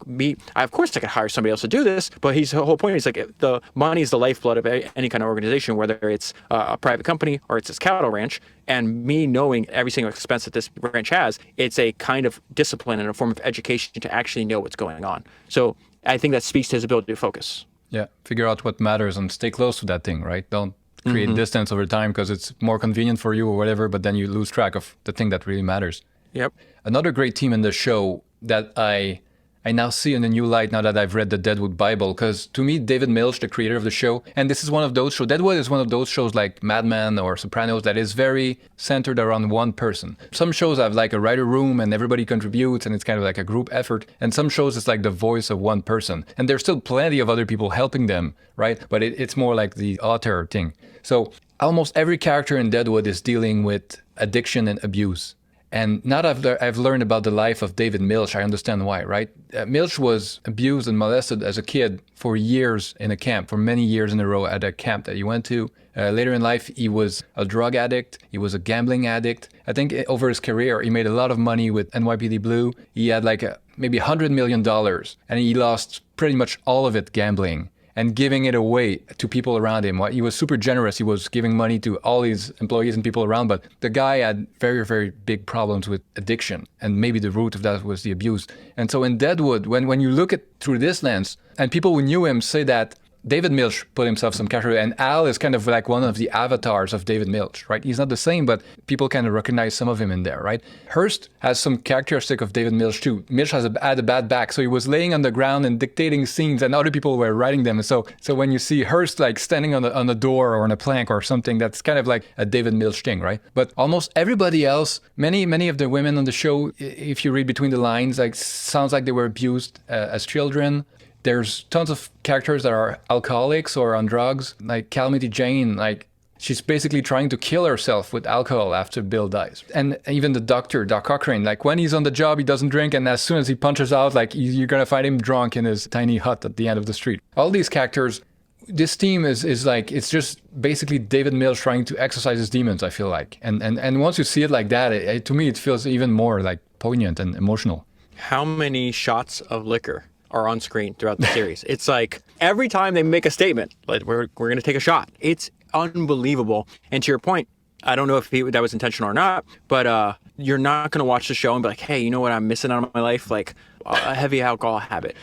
of course I could hire somebody else to do this, but the whole point is like the money is the lifeblood of any kind of organization, whether it's a private company or it's his cattle ranch. And me knowing every single expense that this ranch has, it's a kind of discipline and a form of education to actually know what's going on. So I think that speaks to his ability to focus. Yeah, figure out what matters and stay close to that thing, right? Don't create distance over time because it's more convenient for you or whatever, but then you lose track of the thing that really matters. Yep. Another great team in the show that I now see in a new light now that I've read the Deadwood Bible, because to me, David Milch, the creator of the show, and this is one of those shows, Deadwood is one of those shows like Mad Men or Sopranos that is very centered around one person. Some shows have like a writer room and everybody contributes and it's kind of like a group effort. And some shows it's like the voice of one person. And there's still plenty of other people helping them, right? But it's more like the author thing. So almost every character in Deadwood is dealing with addiction and abuse. And now that I've learned about the life of David Milch, I understand why, right? Milch was abused and molested as a kid for years in a camp, for many years in a row at a camp that he went to. Later in life, he was a drug addict. He was a gambling addict. I think over his career, he made a lot of money with NYPD Blue. He had like maybe $100 million, and he lost pretty much all of it gambling and giving it away to people around him. He was super generous. He was giving money to all his employees and people around, but the guy had very, very big problems with addiction. And maybe the root of that was the abuse. And so in Deadwood, when you look at through this lens, and people who knew him say that David Milch put himself some character, and Al is kind of like one of the avatars of David Milch, right? He's not the same, but people kind of recognize some of him in there, right? Hearst has some characteristic of David Milch too. Milch had a bad back, so he was laying on the ground and dictating scenes, and other people were writing them. And so when you see Hearst like standing on the door or on a plank or something, that's kind of like a David Milch thing, right? But almost everybody else, many of the women on the show, if you read between the lines, like sounds like they were abused as children. There's tons of characters that are alcoholics or on drugs, like Calamity Jane, like she's basically trying to kill herself with alcohol after Bill dies. And even the doctor, Doc Cochrane, like when he's on the job, he doesn't drink. And as soon as he punches out, like you're going to find him drunk in his tiny hut at the end of the street. All these characters, this team is like, it's just basically David Milch trying to exorcise his demons, I feel like. And once you see it like that, to me, it feels even more like poignant and emotional. How many shots of liquor are on screen throughout the series? It's like every time they make a statement, like we're going to take a shot. It's unbelievable. And to your point, I don't know if that was intentional or not, but you're not going to watch the show and be like, hey, you know what I'm missing out on my life? Like a heavy alcohol habit.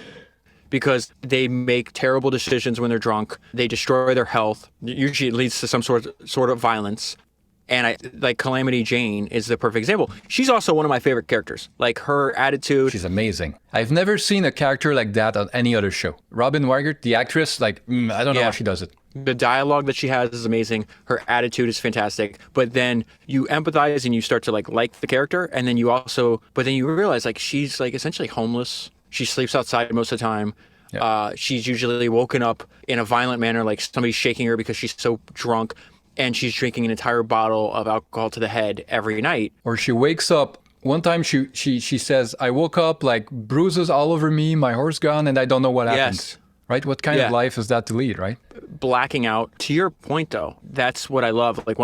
Because they make terrible decisions when they're drunk. They destroy their health. Usually it leads to some sort of violence. And like Calamity Jane is the perfect example. She's also one of my favorite characters. Like her attitude. She's amazing. I've never seen a character like that on any other show. Robin Weigert, the actress, like, I don't know how she does it. The dialogue that she has is amazing. Her attitude is fantastic. But then you empathize and you start to like the character. And then but then you realize like she's like essentially homeless. She sleeps outside most of the time. Yep. She's usually woken up in a violent manner, like somebody's shaking her because she's so drunk. And she's drinking an entire bottle of alcohol to the head every night. Or she wakes up. One time she says, I woke up like bruises all over me, my horse gone, and I don't know what happened. Yes. Right? What kind of life is that to lead, right? Blacking out. To your point, though, that's what I love. Like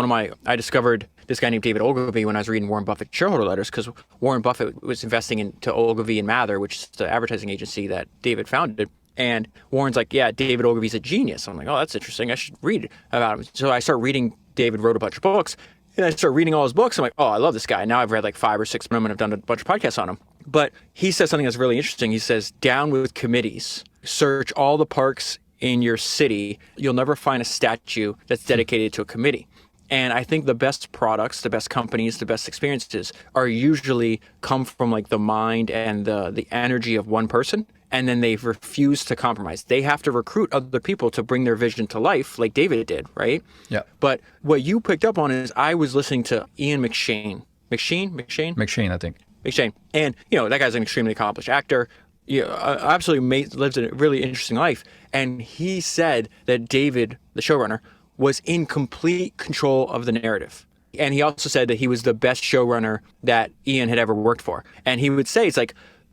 I discovered this guy named David Ogilvy when I was reading Warren Buffett shareholder letters, because Warren Buffett was investing into Ogilvy and Mather, which is the advertising agency that David founded. And Warren's like, yeah, David Ogilvy's a genius. I'm like, oh, that's interesting. I should read about him. So I start reading. David wrote a bunch of books. And I start reading all his books. I'm like, oh, I love this guy. Now I've read like 5 or 6 of them and I've done a bunch of podcasts on him. But he says something that's really interesting. He says, down with committees. Search all the parks in your city. You'll never find a statue that's dedicated to a committee. And I think the best products, the best companies, the best experiences are usually come from like the mind and the energy of one person. and then they refuse to compromise. They have to recruit other people to bring their vision to life, like David did, right? Yeah. But what you picked up on is I was listening to Ian McShane. McShane, I think. McShane. And, that guy's an extremely accomplished actor. Absolutely lives a really interesting life. And he said that David, the showrunner, was in complete control of the narrative. And he also said that he was the best showrunner that Ian had ever worked for. And he would say,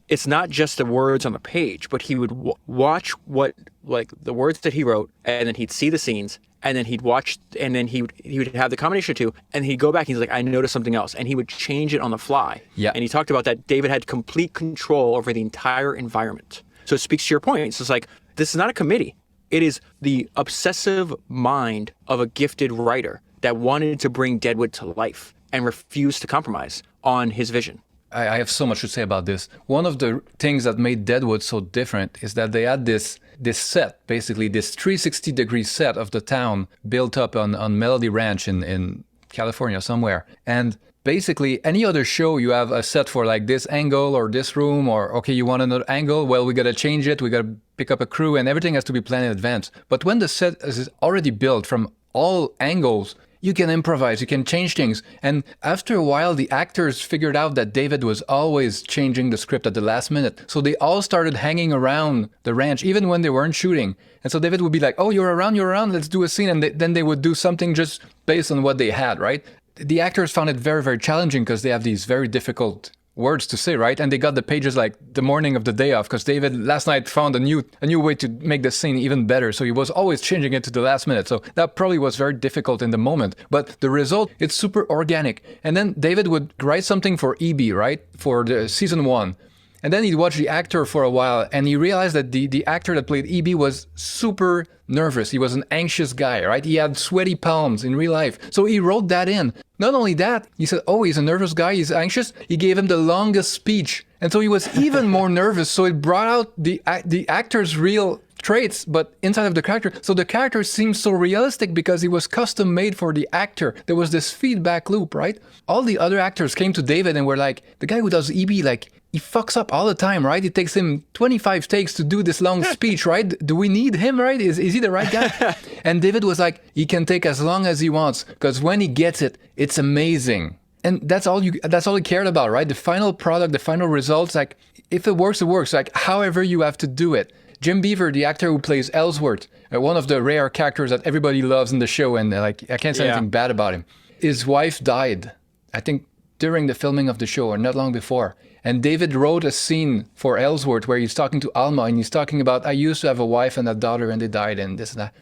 it's not just the words on the page, but he would watch the words that he wrote, and then he'd see the scenes, and then he'd watch, and then he would have the combination of two, and he'd go back and he's like, I noticed something else, and he would change it on the fly. Yeah. And he talked about that David had complete control over the entire environment. So it speaks to your point. It's just like, this is not a committee. It is the obsessive mind of a gifted writer that wanted to bring Deadwood to life and refused to compromise on his vision. I have so much to say about this. One of the things that made Deadwood so different is that they had this set, basically this 360-degree set of the town built up on Melody Ranch in California somewhere. And basically, any other show, you have a set for like this angle or this room, or okay, you want another angle? Well, we got to change it. We got to pick up a crew, and everything has to be planned in advance. But when the set is already built from all angles, you can improvise, you can change things. And after a while, the actors figured out that David was always changing the script at the last minute. So they all started hanging around the ranch, even when they weren't shooting. And so David would be like, oh, you're around, let's do a scene. And then they would do something just based on what they had, right? The actors found it very, very challenging because they have these very difficult words to say, right? And they got the pages like the morning of the day off because David last night found a new way to make the scene even better. So he was always changing it to the last minute. So that probably was very difficult in the moment. But the result, it's super organic. And then David would write something for EB, right? For the season 1. And then he'd watch the actor for a while, and he realized that the actor that played EB was super nervous. He was an anxious guy, right? He had sweaty palms in real life. So he wrote that in. Not only that, he said, oh, he's a nervous guy, he's anxious. He gave him the longest speech. And so he was even more nervous. So it brought out the actor's real traits, but inside of the character. So the character seems so realistic because he was custom made for the actor. There was this feedback loop, right? All the other actors came to David and were like, the guy who does EB, like, he fucks up all the time, right? It takes him 25 takes to do this long speech, right? Do we need him, right? Is he the right guy? And David was like, he can take as long as he wants because when he gets it, it's amazing. And that's all he cared about, right? The final product, the final results, like, if it works, it works. Like, however you have to do it. Jim Beaver, the actor who plays Ellsworth, one of the rare characters that everybody loves in the show, and like I can't say anything bad about him. His wife died, I think, during the filming of the show or not long before. And David wrote a scene for Ellsworth where he's talking to Alma and he's talking about, I used to have a wife and a daughter and they died and this and that.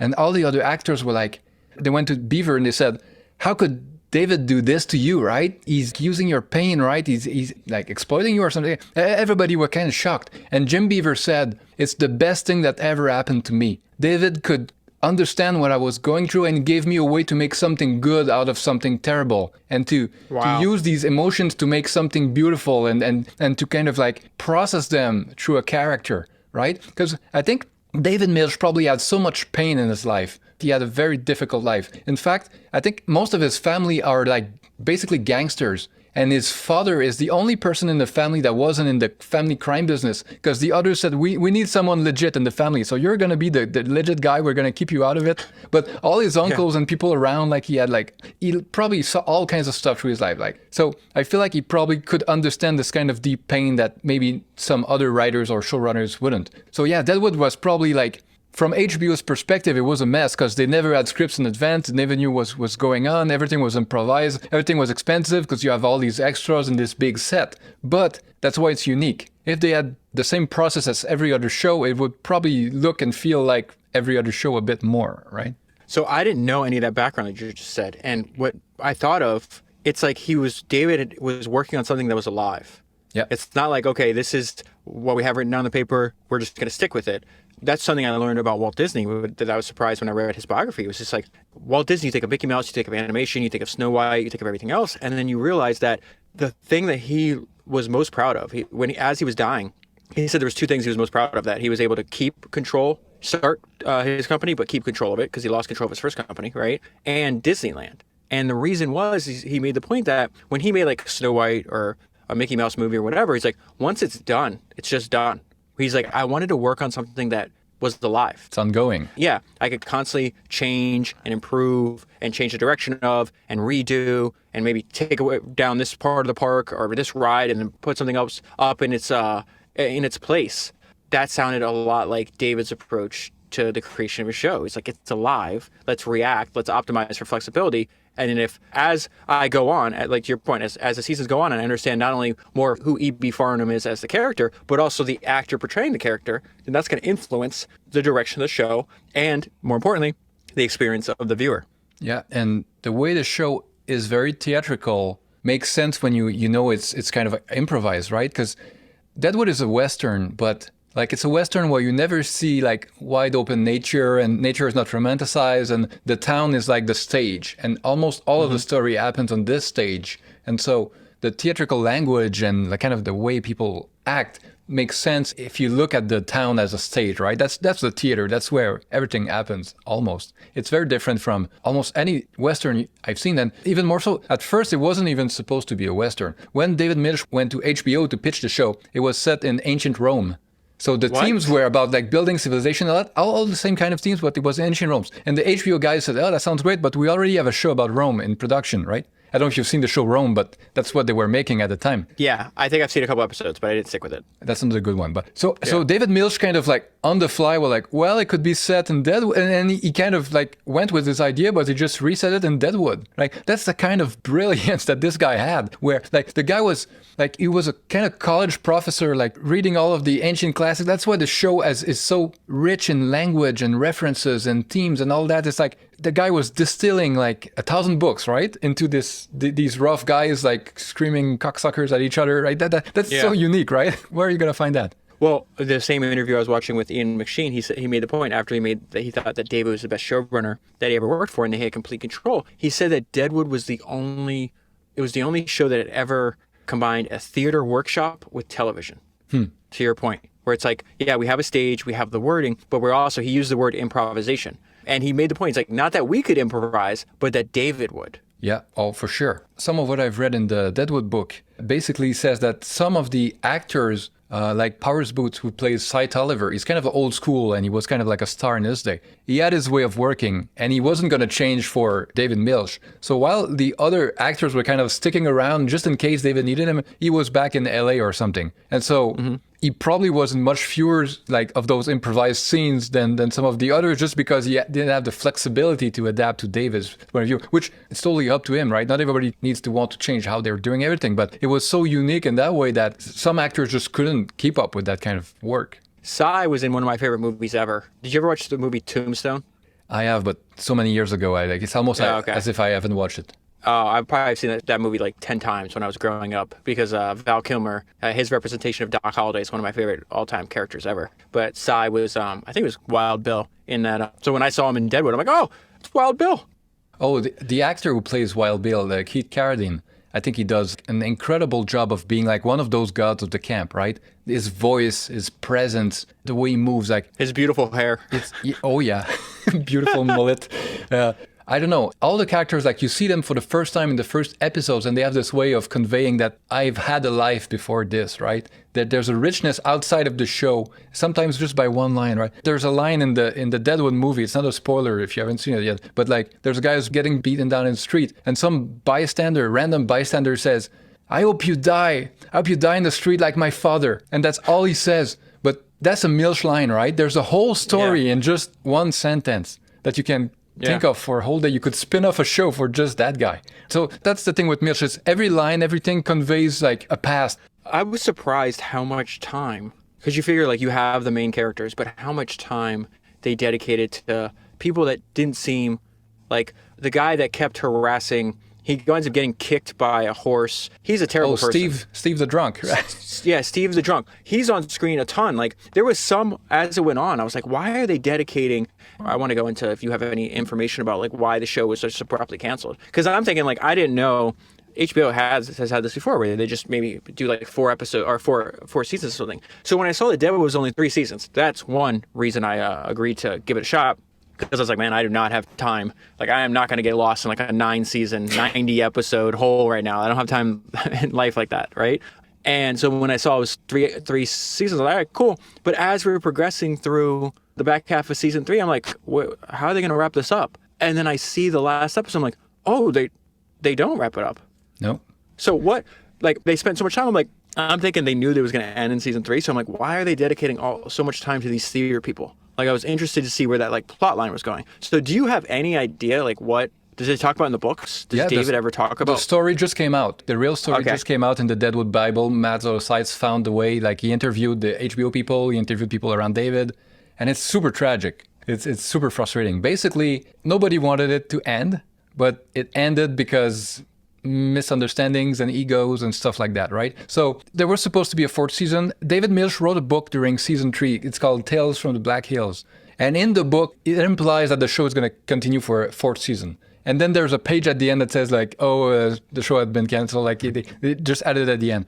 And all the other actors were like, they went to Beaver and they said, how could David do this to you, right? He's using your pain, right? He's like exploiting you or something. Everybody were kind of shocked. And Jim Beaver said, it's the best thing that ever happened to me. David could understand what I was going through and gave me a way to make something good out of something terrible and to use these emotions to make something beautiful and to kind of like process them through a character, right? Because I think David Milch probably had so much pain in his life. He had a very difficult life. In fact, I think most of his family are like basically gangsters. And his father is the only person in the family that wasn't in the family crime business because the others said, we need someone legit in the family. So you're going to be the legit guy. We're going to keep you out of it. But all his uncles and people around, like he probably saw all kinds of stuff through his life. So I feel like he probably could understand this kind of deep pain that maybe some other writers or showrunners wouldn't. So yeah, Deadwood was probably like, from HBO's perspective, it was a mess because they never had scripts in advance. They never knew what was going on. Everything was improvised. Everything was expensive because you have all these extras in this big set. But that's why it's unique. If they had the same process as every other show, it would probably look and feel like every other show a bit more, right? So I didn't know any of that background that you just said. And what I thought of, it's like David was working on something that was alive. Yeah. It's not like, okay, this is what we have written down on the paper. We're just going to stick with it. That's something I learned about Walt Disney that I was surprised when I read his biography. It was just like, Walt Disney, you think of Mickey Mouse, you think of animation, you think of Snow White, you think of everything else. And then you realize that the thing that he was most proud of, as he was dying, he said there was two things he was most proud of, that he was able to keep control, start his company, but keep control of it because he lost control of his first company, right? And Disneyland. And the reason was he made the point that when he made like Snow White or a Mickey Mouse movie or whatever, he's like, once it's done, it's just done. He's like, I wanted to work on something that was alive. It's ongoing. Yeah, I could constantly change and improve and change the direction of and redo and maybe take away down this part of the park or this ride and then put something else up in its place. That sounded a lot like David's approach to the creation of a show. He's like, it's alive. Let's react. Let's optimize for flexibility. And then if, as I go on, like to your point, as the seasons go on, and I understand not only more of who E.B. Farnham is as the character, but also the actor portraying the character, then that's going to influence the direction of the show and, more importantly, the experience of the viewer. Yeah, and the way the show is very theatrical makes sense when you know it's kind of improvised, right? Because Deadwood is a Western, but like it's a Western where you never see like wide open nature and nature is not romanticized and the town is like the stage and almost all of the story happens on this stage. And so the theatrical language and like kind of the way people act makes sense if you look at the town as a stage, right? That's the theater. That's where everything happens almost. It's very different from almost any Western I've seen. And even more so, at first, it wasn't even supposed to be a Western. When David Milch went to HBO to pitch the show, it was set in ancient Rome. So the themes were about like building civilization, all the same kind of themes, but it was ancient Rome. And the HBO guys said, oh, that sounds great, but we already have a show about Rome in production, right? I don't know if you've seen the show Rome, but that's what they were making at the time. Yeah, I think I've seen a couple episodes, but I didn't stick with it. That's not a good one. But so David Milch kind of like on the fly was like, well, it could be set in Deadwood. And he kind of like went with this idea, but he just reset it in Deadwood. Like that's the kind of brilliance that this guy had, where like the guy was like, he was a kind of college professor, like reading all of the ancient classics. That's why the show is so rich in language and references and themes and all that. It's like the guy was distilling like 1,000 books, right, into these rough guys like screaming cocksuckers at each other, right? That's so unique, right? Where are you gonna find that? Well, the same interview I was watching with Ian McShane, he said he made the point after he thought that David was the best showrunner that he ever worked for, and they had complete control. He said that Deadwood was the only show that had ever combined a theater workshop with television. To your point, where it's like, yeah, we have a stage, we have the wording, but he used the word improvisation. And he made the point, it's like, not that we could improvise, but that David would. Yeah, oh, for sure. Some of what I've read in the Deadwood book basically says that some of the actors, like Powers Booth, who plays Cy Tolliver, he's kind of old school and he was kind of like a star in his day. He had his way of working and he wasn't going to change for David Milch. So while the other actors were kind of sticking around just in case David needed him, he was back in LA or something. And so he probably wasn't much fewer like of those improvised scenes than some of the others, just because he didn't have the flexibility to adapt to David's point of view, which is totally up to him, right? Not everybody needs to want to change how they're doing everything, but it was so unique in that way that some actors just couldn't keep up with that kind of work. Cy was in one of my favorite movies ever. Did you ever watch the movie Tombstone? I have, but so many years ago, it's almost as if I haven't watched it. I've probably seen that movie like 10 times when I was growing up because Val Kilmer, his representation of Doc Holliday is one of my favorite all-time characters ever. But Cy was, I think it was Wild Bill in that. So when I saw him in Deadwood, I'm like, oh, it's Wild Bill. Oh, the actor who plays Wild Bill, Keith Carradine, I think he does an incredible job of being like one of those gods of the camp, right? His voice, his presence, the way he moves, like his beautiful hair. Oh yeah, beautiful mullet. I don't know. All the characters, like you see them for the first time in the first episodes, and they have this way of conveying that I've had a life before this, right? That there's a richness outside of the show, sometimes just by one line, right? There's a line in the Deadwood movie. It's not a spoiler if you haven't seen it yet, but like there's a guy who's getting beaten down in the street, and some random bystander says, "I hope you die. I hope you die in the street like my father." And that's all he says. But that's a Milch line, right? There's a whole story in just one sentence that you can think of for a whole day. You could spin off a show for just that guy. So that's the thing with Milch, is every line, everything conveys like a past. I was surprised how much time, because you figure like you have the main characters, but how much time they dedicated to people that didn't seem like the guy that kept harassing. He winds up getting kicked by a horse. He's a terrible person. Steve the drunk. Right? Yeah, Steve the drunk. He's on screen a ton. Like there was some, as it went on, I was like, why are they dedicating? I want to go into if you have any information about like why the show was so abruptly canceled. Because I'm thinking like I didn't know HBO has had this before, where they just maybe do like 4 episodes or four seasons or something. So when I saw that Deadwood was only 3 seasons, that's one reason I agreed to give it a shot. Because I was like, man, I do not have time. Like, I am not going to get lost in like a 9-season, 90-episode hole right now. I don't have time in life like that, right? And so when I saw it was three seasons, I was like, all right, cool. But as we were progressing through the back half of season 3, I'm like, how are they going to wrap this up? And then I see the last episode. I'm like, oh, they don't wrap it up. No. So what? Like, they spent so much time. I'm thinking they knew that it was going to end in season 3. So I'm like, why are they dedicating so much time to these theater people? Like, I was interested to see where that like plot line was going. So do you have any idea like what? Does it talk about in the books? Does David ever talk about? The story just came out. The real story just came out in the Deadwood Bible. Matt Seitz found the way. Like, he interviewed the HBO people. He interviewed people around David. And it's super tragic. It's super frustrating. Basically, nobody wanted it to end, but it ended because misunderstandings and egos and stuff like that, right? So there was supposed to be a 4th season. David Milch wrote a book during season 3. It's called Tales from the Black Hills. And in the book, it implies that the show is going to continue for a 4th season. And then there's a page at the end that says like, the show had been canceled. Like, they just added it at the end.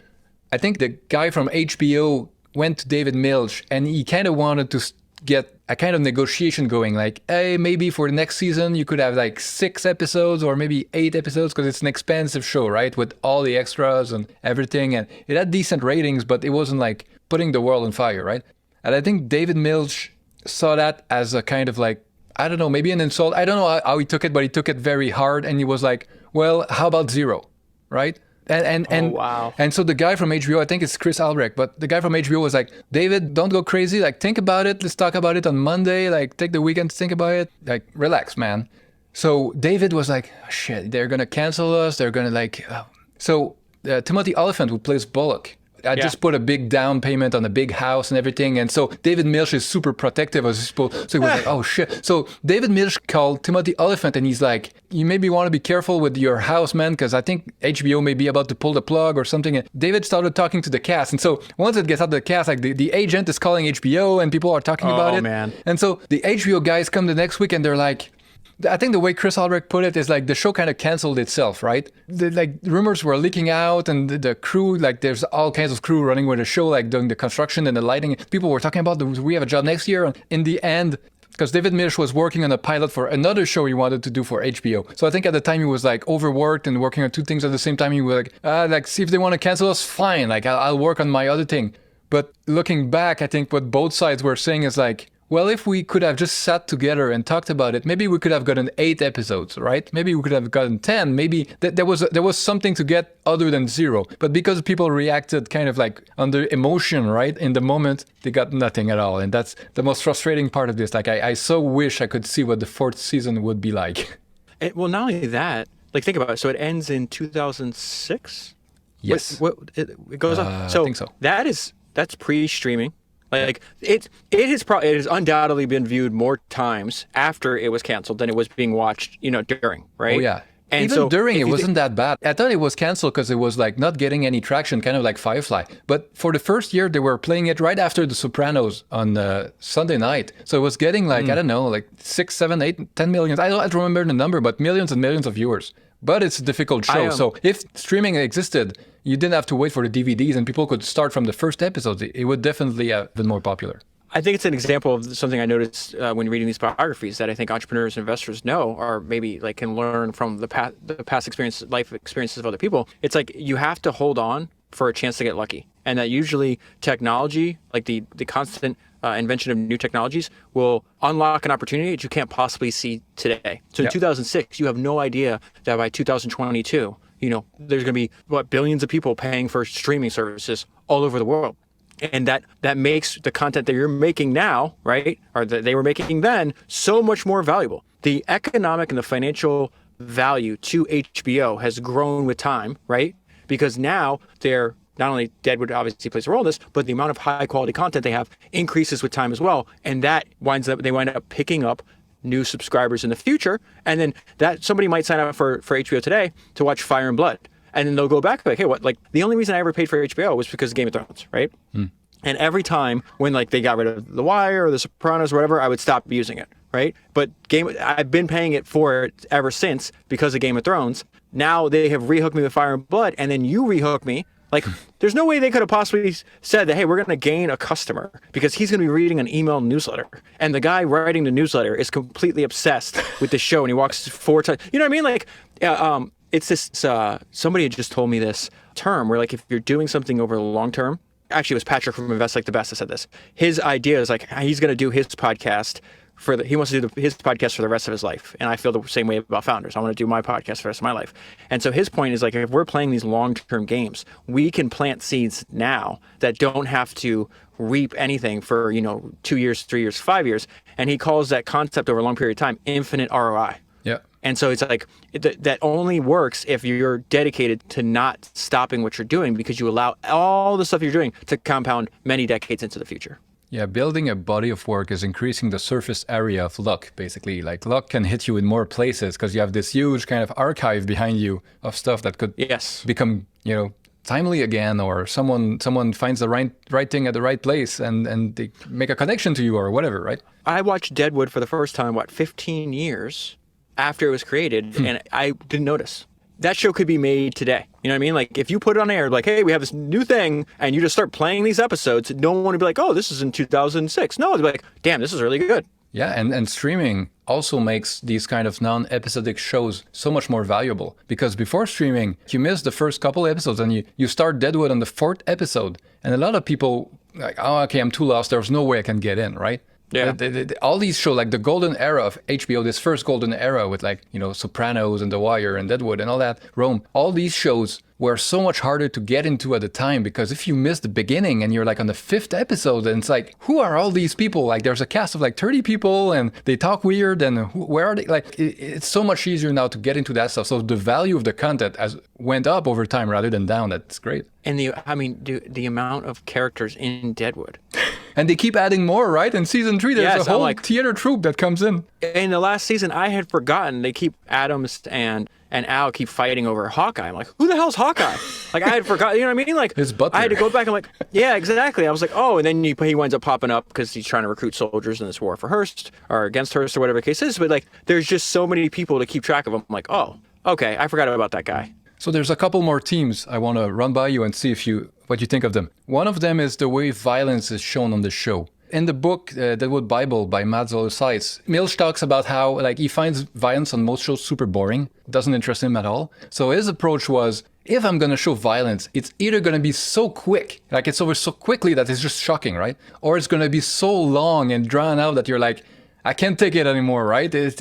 I think the guy from HBO went to David Milch and he kind of wanted to get a kind of negotiation going. Like, hey, maybe for the next season, you could have like 6 episodes or maybe 8 episodes because it's an expensive show, right? With all the extras and everything. And it had decent ratings, but it wasn't like putting the world on fire, right? And I think David Milch saw that as a kind of like, I don't know, maybe an insult. I don't know how he took it, but he took it very hard. And he was like, well, how about 0, right? Wow. And so the guy from HBO, I think it's Chris Albrecht, but the guy from HBO was like, David, don't go crazy. Like, think about it. Let's talk about it on Monday. Like, take the weekend to think about it. Like, relax, man. So David was like, oh, shit, they're going to cancel us. They're going to like... So Timothy Oliphant, who plays Bullock, I just put a big down payment on a big house and everything. And so David Milch is super protective of his people. So he was like, oh shit. So David Milch called Timothy Oliphant and he's like, you maybe want to be careful with your house, man, because I think HBO may be about to pull the plug or something. And David started talking to the cast. And so once it gets out of the cast, like the agent is calling HBO and people are talking about it. Man. And so the HBO guys come the next week and they're like, I think the way Chris Albrecht put it is like the show kind of canceled itself, right? Like rumors were leaking out and the crew, like there's all kinds of crew running with the show, like doing the construction and the lighting. People were talking about, do we have a job next year? And in the end, because David Milch was working on a pilot for another show he wanted to do for HBO. So I think at the time he was like overworked and working on 2 things at the same time. He was like, see if they want to cancel us, fine. Like I'll work on my other thing. But looking back, I think what both sides were saying is like, well, if we could have just sat together and talked about it, maybe we could have gotten 8 episodes, right? Maybe we could have gotten 10. Maybe there was something to get other than 0. But because people reacted kind of like under emotion, right? In the moment, they got nothing at all. And that's the most frustrating part of this. Like, I so wish I could see what the 4th season would be like. Well, not only that, like, think about it. So it ends in 2006? Yes. It goes on. So I think so. That's pre-streaming. Like it has undoubtedly been viewed more times after it was canceled than it was being watched, during, right? Oh yeah. And even so during, it wasn't that bad. I thought it was canceled because it was like not getting any traction, kind of like Firefly. But for the first year, they were playing it right after The Sopranos on Sunday night. So it was getting like, I don't know, like 6, 7, 8, 10 million. I don't remember the number, but millions and millions of viewers. But it's a difficult show. So if streaming existed, you didn't have to wait for the DVDs and people could start from the first episodes. It would definitely have been more popular. I think it's an example of something I noticed when reading these biographies that I think entrepreneurs and investors know, or maybe like can learn from the past life experiences of other people. It's like you have to hold on for a chance to get lucky. And that usually technology, like the constant invention of new technologies, will unlock an opportunity that you can't possibly see today. So in 2006, you have no idea that by 2022, there's going to be billions of people paying for streaming services all over the world. And that makes the content that you're making now, right, or that they were making then, so much more valuable. The economic and the financial value to HBO has grown with time, right? Because now they're not only Deadwood obviously plays a role in this, but the amount of high quality content they have increases with time as well. And that they wind up picking up new subscribers in the future. And then that somebody might sign up for HBO today to watch Fire and Blood. And then they'll go back like, hey, the only reason I ever paid for HBO was because of Game of Thrones, right? And every time when they got rid of The Wire or The Sopranos or whatever, I would stop using it, right? But I've been paying it for it ever since because of Game of Thrones. Now they have rehooked me with Fire and Blood, and then you rehook me. Like, there's no way they could have possibly said that, hey, we're going to gain a customer because he's going to be reading an email newsletter. And the guy writing the newsletter is completely obsessed with the show, and he walks 4 times. You know what I mean? Like, It's this, somebody had just told me this term where like if you're doing something over the long term, actually it was Patrick from Invest Like the Best that said this. His idea is like he's going to do his podcast he wants to do his podcast for the rest of his life. And I feel the same way about founders. I want to do my podcast for the rest of my life. And so his point is like, if we're playing these long-term games, we can plant seeds now that don't have to reap anything for, 2 years, 3 years, 5 years. And he calls that concept over a long period of time, infinite ROI. Yeah. And so it's like that only works if you're dedicated to not stopping what you're doing because you allow all the stuff you're doing to compound many decades into the future. Yeah, building a body of work is increasing the surface area of luck, basically. Like luck can hit you in more places because you have this huge kind of archive behind you of stuff that could become, timely again, or someone finds the right thing at the right place and they make a connection to you or whatever, right? I watched Deadwood for the first time, 15 years after it was created, and I didn't notice. That show could be made today. You know what I mean? Like if you put it on air, like, hey, we have this new thing, and you just start playing these episodes, no one would be like, oh, this is in 2006. No, they'd be like, damn, this is really good. Yeah, and streaming also makes these kind of non-episodic shows so much more valuable. Because before streaming, you miss the first couple episodes and you start Deadwood on the 4th episode. And a lot of people like, oh, okay, I'm too lost. There's no way I can get in, right? Yeah. All these shows, like the golden era of HBO, this first golden era with like, Sopranos and The Wire and Deadwood and all that, Rome, all these shows were so much harder to get into at the time because if you miss the beginning and you're like on the 5th episode and it's like, who are all these people? Like there's a cast of like 30 people and they talk weird and where are they? Like it's so much easier now to get into that stuff. So the value of the content has went up over time rather than down. That's great. And the amount of characters in Deadwood. And they keep adding more, right? In season 3, there's a whole theater troupe that comes in. In the last season, I had forgotten they keep Adams and Al keep fighting over Hawkeye. I'm like, who the hell's Hawkeye? Like, I had forgotten, you know what I mean? Like, his butler. I had to go back and like, yeah, exactly. I was like, oh, and then he winds up popping up because he's trying to recruit soldiers in this war for Hearst or against Hearst or whatever the case is. But like, there's just so many people to keep track of them. I'm like, oh, okay, I forgot about that guy. So there's a couple more teams I want to run by you and see what you think of them. One of them is the way violence is shown on the show. In the book, Deadwood Bible by Matt Zoller-Seitz, Milch talks about how like he finds violence on most shows super boring, doesn't interest him at all. So his approach was, if I'm going to show violence, it's either going to be so quick, like it's over so quickly that it's just shocking, right? Or it's going to be so long and drawn out that you're like, I can't take it anymore, right? It's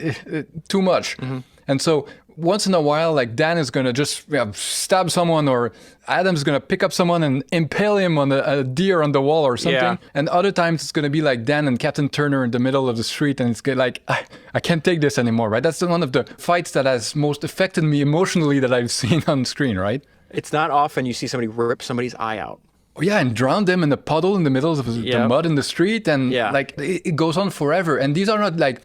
too much. Mm-hmm. And so once in a while, like Dan is going to just stab someone, or Adam's going to pick up someone and impale him on a deer on the wall or something. Yeah. And other times it's going to be like Dan and Captain Turner in the middle of the street, and it's like, I can't take this anymore, right? That's one of the fights that has most affected me emotionally that I've seen on screen, right? It's not often you see somebody rip somebody's eye out. Yeah, and drown them in the puddle in the middle of the mud in the street. And like it goes on forever. And these are not like,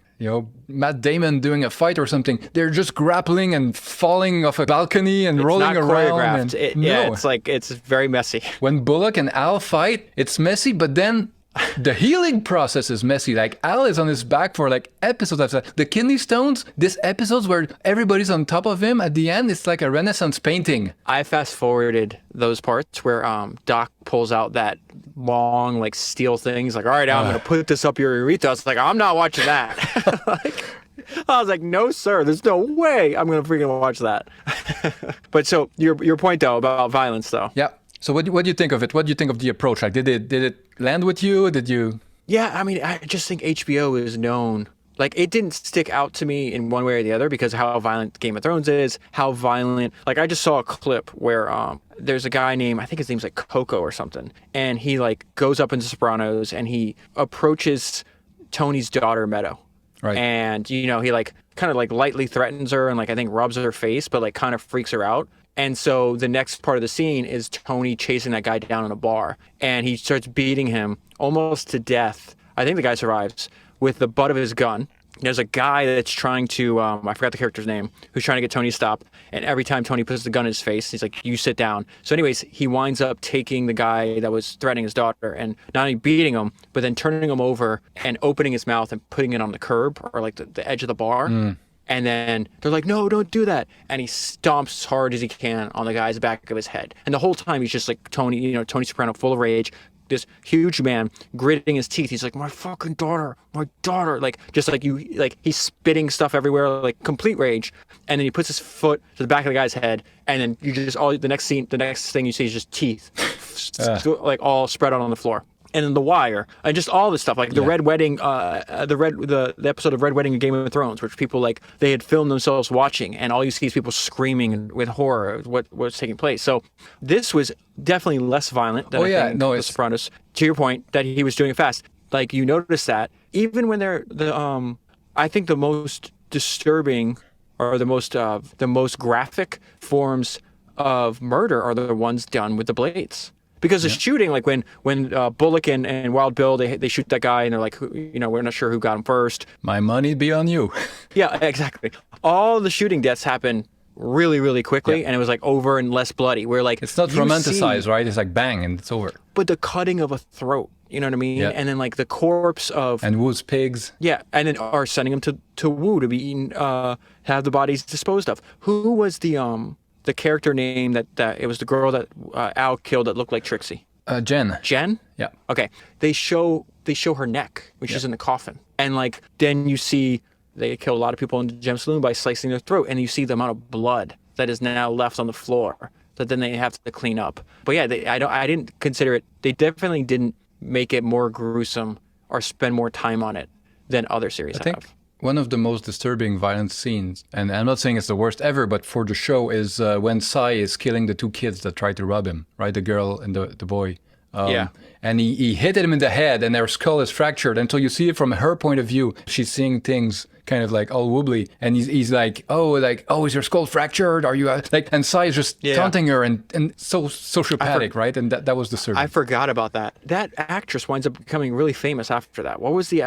Matt Damon doing a fight or something. They're just grappling and falling off a balcony and rolling around. It's very messy. When Bullock and Al fight, it's messy, but then the healing process is messy. Like Al is on his back for like episodes after that. The kidney stones, this episodes where everybody's on top of him at the end, it's like a Renaissance painting. I fast forwarded those parts where Doc pulls out that long like steel thing. He's like, all right, Al, I'm going to put this up your urethra. It's like, I'm not watching that. I was like, no, sir, there's no way I'm going to freaking watch that. But so your point though about violence though. Yeah. So what do you think of it? What do you think of the approach? Like, did it land with you? Did you? Yeah, I mean, I just think HBO is known. Like, it didn't stick out to me in one way or the other because of how violent Game of Thrones is, how violent. Like, I just saw a clip where there's a guy named, I think his name's like Coco or something, and he like goes up into Sopranos and he approaches Tony's daughter Meadow. Right. And, he like kind of like lightly threatens her and like I think rubs her face, but like kind of freaks her out. And so the next part of the scene is Tony chasing that guy down in a bar, and he starts beating him almost to death. I think the guy survives with the butt of his gun. There's a guy that's trying to, I forgot the character's name, who's trying to get Tony to stop. And every time Tony puts the gun in his face, he's like, you sit down. So anyways, he winds up taking the guy that was threatening his daughter and not only beating him, but then turning him over and opening his mouth and putting it on the curb or like the edge of the bar. And then they're like, no, don't do that. And he stomps as hard as he can on the guy's back of his head. And the whole time he's just like Tony Soprano, full of rage, this huge man gritting his teeth. He's like, my fucking daughter, my daughter. Like, just like you, like he's spitting stuff everywhere, like complete rage. And then he puts his foot to the back of the guy's head. And then you just, the next thing you see is just teeth, like all spread out on the floor. And then The Wire, and just all this stuff, like the Red Wedding, the episode of Red Wedding in Game of Thrones, which people like they had filmed themselves watching, and all you see is people screaming with horror at what's taking place. So this was definitely less violent than The Sopranos. To your point, that he was doing it fast. Like you notice that even when I think the most disturbing or the most graphic forms of murder are the ones done with the blades. Because the shooting, like when Bullock and Wild Bill, they shoot that guy and they're like, we're not sure who got him first. My money be on you. Yeah, exactly. All the shooting deaths happen really, really quickly, and it was like over and less bloody. We're like, it's not romanticized, right? It's like bang and it's over. But the cutting of a throat, you know what I mean? Yeah. And then like the corpse of and Woo's pigs. Yeah, and then are sending them to Woo to be eaten, have the bodies disposed of. Who was the character name that it was the girl that Al killed that looked like Trixie? Jen. Jen? Yeah. Okay. They show her neck when she's in the coffin. And like then you see they kill a lot of people in the Gem Saloon by slicing their throat, and you see the amount of blood that is now left on the floor that then they have to clean up. But yeah, I didn't consider it. They definitely didn't make it more gruesome or spend more time on it than other series have. One of the most disturbing violent scenes, and I'm not saying it's the worst ever, but for the show, is when Sai is killing the two kids that tried to rob him, right? The girl and the boy. And he hit him in the head, and their skull is fractured. Until you see it from her point of view, she's seeing things kind of like all wobbly, and he's like, oh, is your skull fractured? Are you like? And Sai is just taunting her and so sociopathic, right? And that was disturbing. I forgot about that. That actress winds up becoming really famous after that. What was the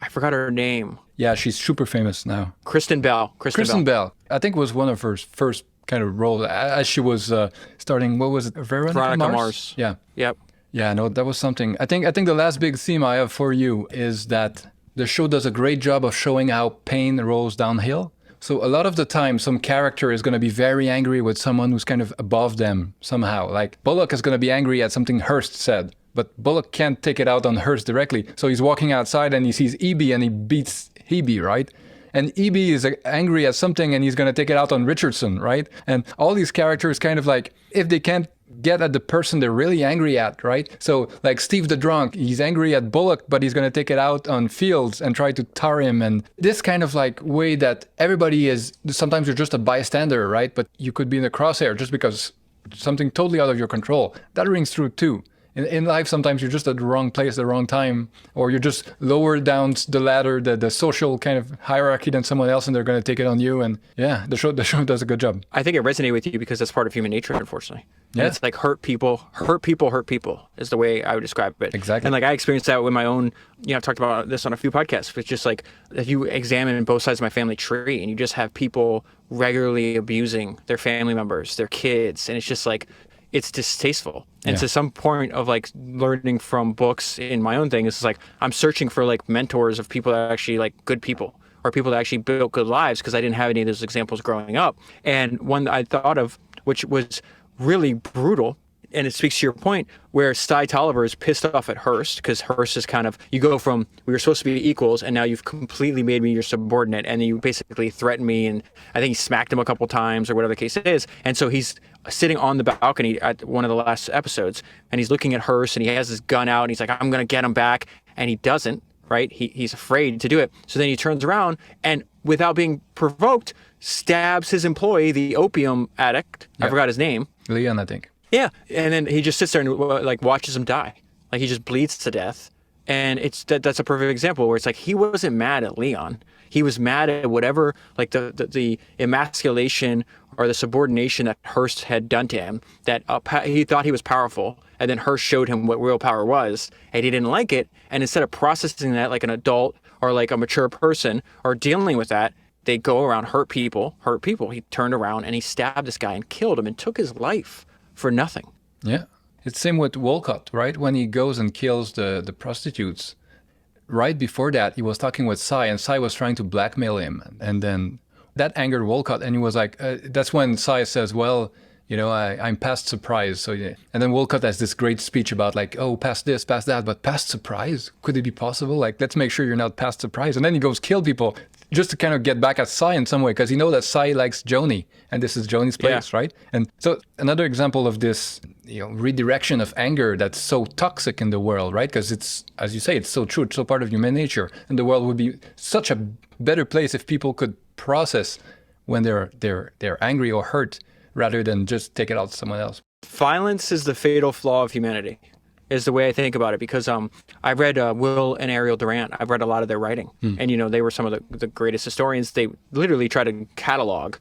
I forgot her name. Yeah, she's super famous now. Kristen Bell. Kristen Bell. I think it was one of her first kind of roles as she was starting. What was it? Veronica Mars. Yeah. Yep. Yeah. No, that was something. I think the last big theme I have for you is that the show does a great job of showing how pain rolls downhill. So a lot of the time, some character is going to be very angry with someone who's kind of above them somehow. Like Bullock is going to be angry at something Hearst said. But Bullock can't take it out on Hearst directly. So he's walking outside and he sees E.B. and he beats Hebe, right? And E.B. is angry at something and he's going to take it out on Richardson, right? And all these characters kind of like, if they can't get at the person they're really angry at, right? So like Steve the Drunk, he's angry at Bullock, but he's going to take it out on Fields and try to tar him. And this kind of like way that everybody is, sometimes you're just a bystander, right? But you could be in the crosshair just because something totally out of your control. That rings true too. In life, sometimes you're just at the wrong place at the wrong time, or you're just lower down the ladder, the social kind of hierarchy than someone else, and they're going to take it on you. And yeah, the show does a good job. I think it resonated with you because that's part of human nature, unfortunately. Yeah. And it's like hurt people is the way I would describe it. Exactly. And like I experienced that with my own, I've talked about this on a few podcasts. It's just like if you examine both sides of my family tree and you just have people regularly abusing their family members, their kids, and it's just like, it's distasteful. And to some point of like learning from books in my own thing, it's like I'm searching for like mentors of people that are actually like good people or people that actually built good lives because I didn't have any of those examples growing up. And one I thought of, which was really brutal, and it speaks to your point, where Cy Tolliver is pissed off at Hearst because Hearst is kind of, you go from, we were supposed to be equals and now you've completely made me your subordinate and you basically threatened me, and I think he smacked him a couple times or whatever the case is. And so he's sitting on the balcony at one of the last episodes and he's looking at Hearst and he has his gun out and he's like, I'm going to get him back. And he doesn't, right? He's afraid to do it. So then he turns around and without being provoked, stabs his employee, the opium addict. Yep. I forgot his name. Leon, I think. Yeah, and then he just sits there and like watches him die. Like he just bleeds to death. And that's a perfect example where it's like he wasn't mad at Leon. He was mad at whatever, like the emasculation or the subordination that Hearst had done to him, that he thought he was powerful. And then Hearst showed him what real power was, and he didn't like it. And instead of processing that like an adult or like a mature person or dealing with that, they go around hurt people. He turned around and he stabbed this guy and killed him and took his life for nothing. Yeah. It's same with Wolcott, right? When he goes and kills the prostitutes. Right before that, he was talking with Cy, and Cy was trying to blackmail him. And then that angered Wolcott, and he was like, that's when Cy says, well, I'm past surprise. So yeah. And then Wolcott has this great speech about like, oh, past this, past that, but past surprise? Could it be possible? Like, let's make sure you're not past surprise. And then he goes kill people just to kind of get back at Sai in some way, because he knows that Sai likes Joni, and this is Joni's place, right? And so another example of this, redirection of anger that's so toxic in the world, right? Because it's, as you say, it's so true, it's so part of human nature, and the world would be such a better place if people could process when they're angry or hurt, rather than just take it out to someone else. Violence is the fatal flaw of humanity, is the way I think about it, because I read Will and Ariel Durant. I've read a lot of their writing, and they were some of the greatest historians. They literally try to catalog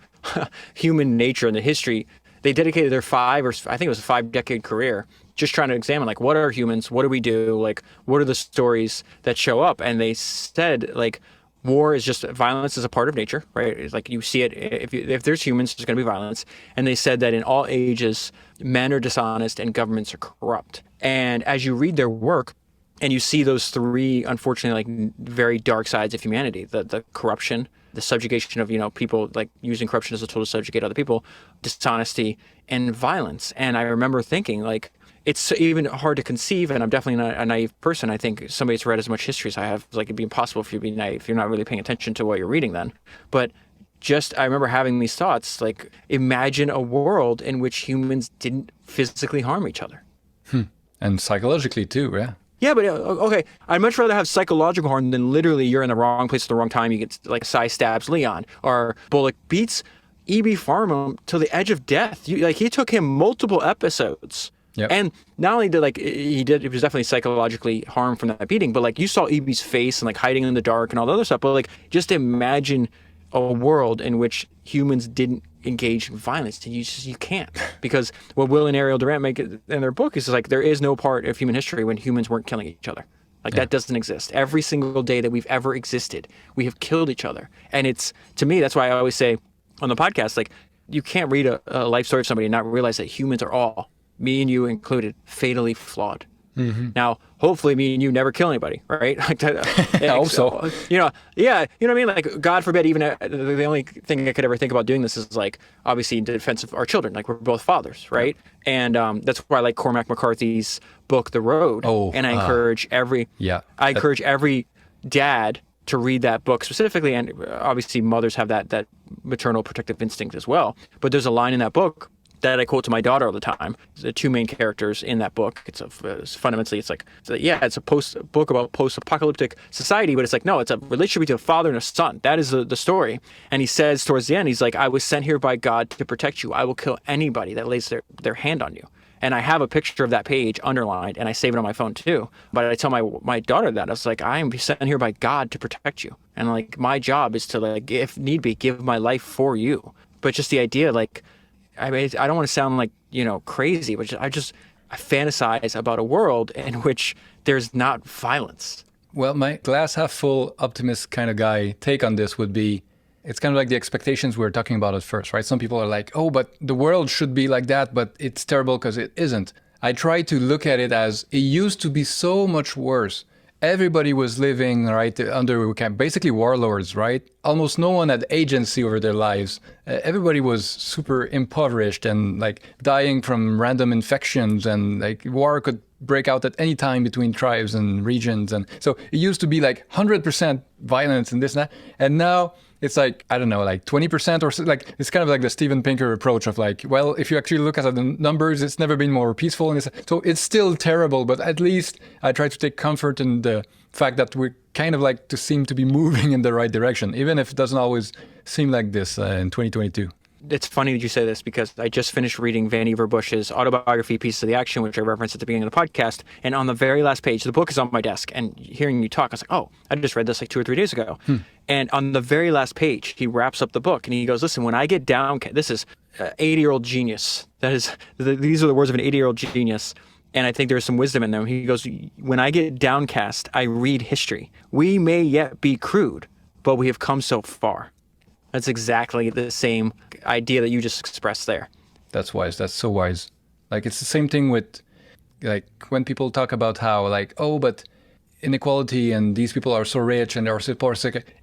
human nature and the history. They dedicated their 5-decade career just trying to examine, like, what are humans, what do we do, like, what are the stories that show up. And they said, like, war is just, violence is a part of nature, right? It's like you see it, if there's humans, there's going to be violence. And they said that in all ages, men are dishonest and governments are corrupt. And as you read their work and you see those three, unfortunately, like, very dark sides of humanity, the corruption, the subjugation of, people, like, using corruption as a tool to subjugate other people, dishonesty, and violence. And I remember thinking, like, it's even hard to conceive, and I'm definitely not a naive person. I think somebody who's read as much history as I have, like, it'd be impossible for you to be naive if you're not really paying attention to what you're reading then. But I remember having these thoughts, like, imagine a world in which humans didn't physically harm each other. And psychologically too, yeah. Yeah, but okay, I'd much rather have psychological harm than literally you're in the wrong place at the wrong time. You get, like, Sai stabs Leon, or Bullock beats E.B. Farnham to the edge of death. He took him multiple episodes. Yep. And not only did, like, he was definitely psychologically harmed from that beating, but, like, you saw E.B.'s face and, like, hiding in the dark and all the other stuff. But, like, just imagine a world in which humans didn't engage in violence. You can't, because what Will and Ariel Durant make in their book is, like, there is no part of human history when humans weren't killing each other. Like, that doesn't exist. Every single day that we've ever existed, we have killed each other. And it's, to me, that's why I always say on the podcast, like, you can't read a life story of somebody and not realize that humans are all, me and you included, fatally flawed. Now, hopefully, me and you never kill anybody, right? Like that, I hope so. Yeah, you know what I mean? Like, God forbid, even the only thing I could ever think about doing this is, like, obviously in defense of our children. Like, we're both fathers, right? And that's why I like Cormac McCarthy's book, The Road. And I encourage every dad to read that book specifically. And obviously, mothers have that maternal protective instinct as well. But there's a line in that book that I quote to my daughter all the time. The two main characters in that book, it's a book about post-apocalyptic society, but it's like, no, it's a relationship between a father and a son. That is the story. And he says towards the end, he's like, I was sent here by God to protect you. I will kill anybody that lays their hand on you. And I have a picture of that page underlined, and I save it on my phone too. But I tell my daughter that. I was like, I am sent here by God to protect you. And, like, my job is to, like, if need be, give my life for you. But just the idea, like, I mean, I don't want to sound like, crazy, but I fantasize about a world in which there's not violence. Well, my glass half full optimist kind of guy take on this would be, it's kind of like the expectations we were talking about at first, right? Some people are like, oh, but the world should be like that, but it's terrible because it isn't. I try to look at it as it used to be so much worse. Everybody was living, right, under basically warlords, right? Almost no one had agency over their lives. Everybody was super impoverished and, like, dying from random infections, and, like, war could break out at any time between tribes and regions. And so it used to be like 100% violence and this and that. And now it's like, I don't know, like 20% or so. Like, it's kind of like the Steven Pinker approach of, like, well, if you actually look at the numbers, it's never been more peaceful. And so it's still terrible, but at least I try to take comfort in the fact that we kind of like to seem to be moving in the right direction, even if it doesn't always seem like this in 2022. It's funny that you say this, because I just finished reading Vannevar Bush's autobiography, Pieces of the Action, which I referenced at the beginning of the podcast. And on the very last page, the book is on my desk. And hearing you talk, I was like, oh, I just read this like 2 or 3 days ago. And on the very last page, he wraps up the book and he goes, listen, when I get down, this is 80-year-old genius. These are the words of an 80-year-old genius. And I think there's some wisdom in them. He goes, when I get downcast, I read history. We may yet be crude, but we have come so far. That's exactly the same idea that you just expressed there. That's wise. That's so wise. Like, it's the same thing with, like, when people talk about how, like, oh, but inequality and these people are so rich and they're so poor.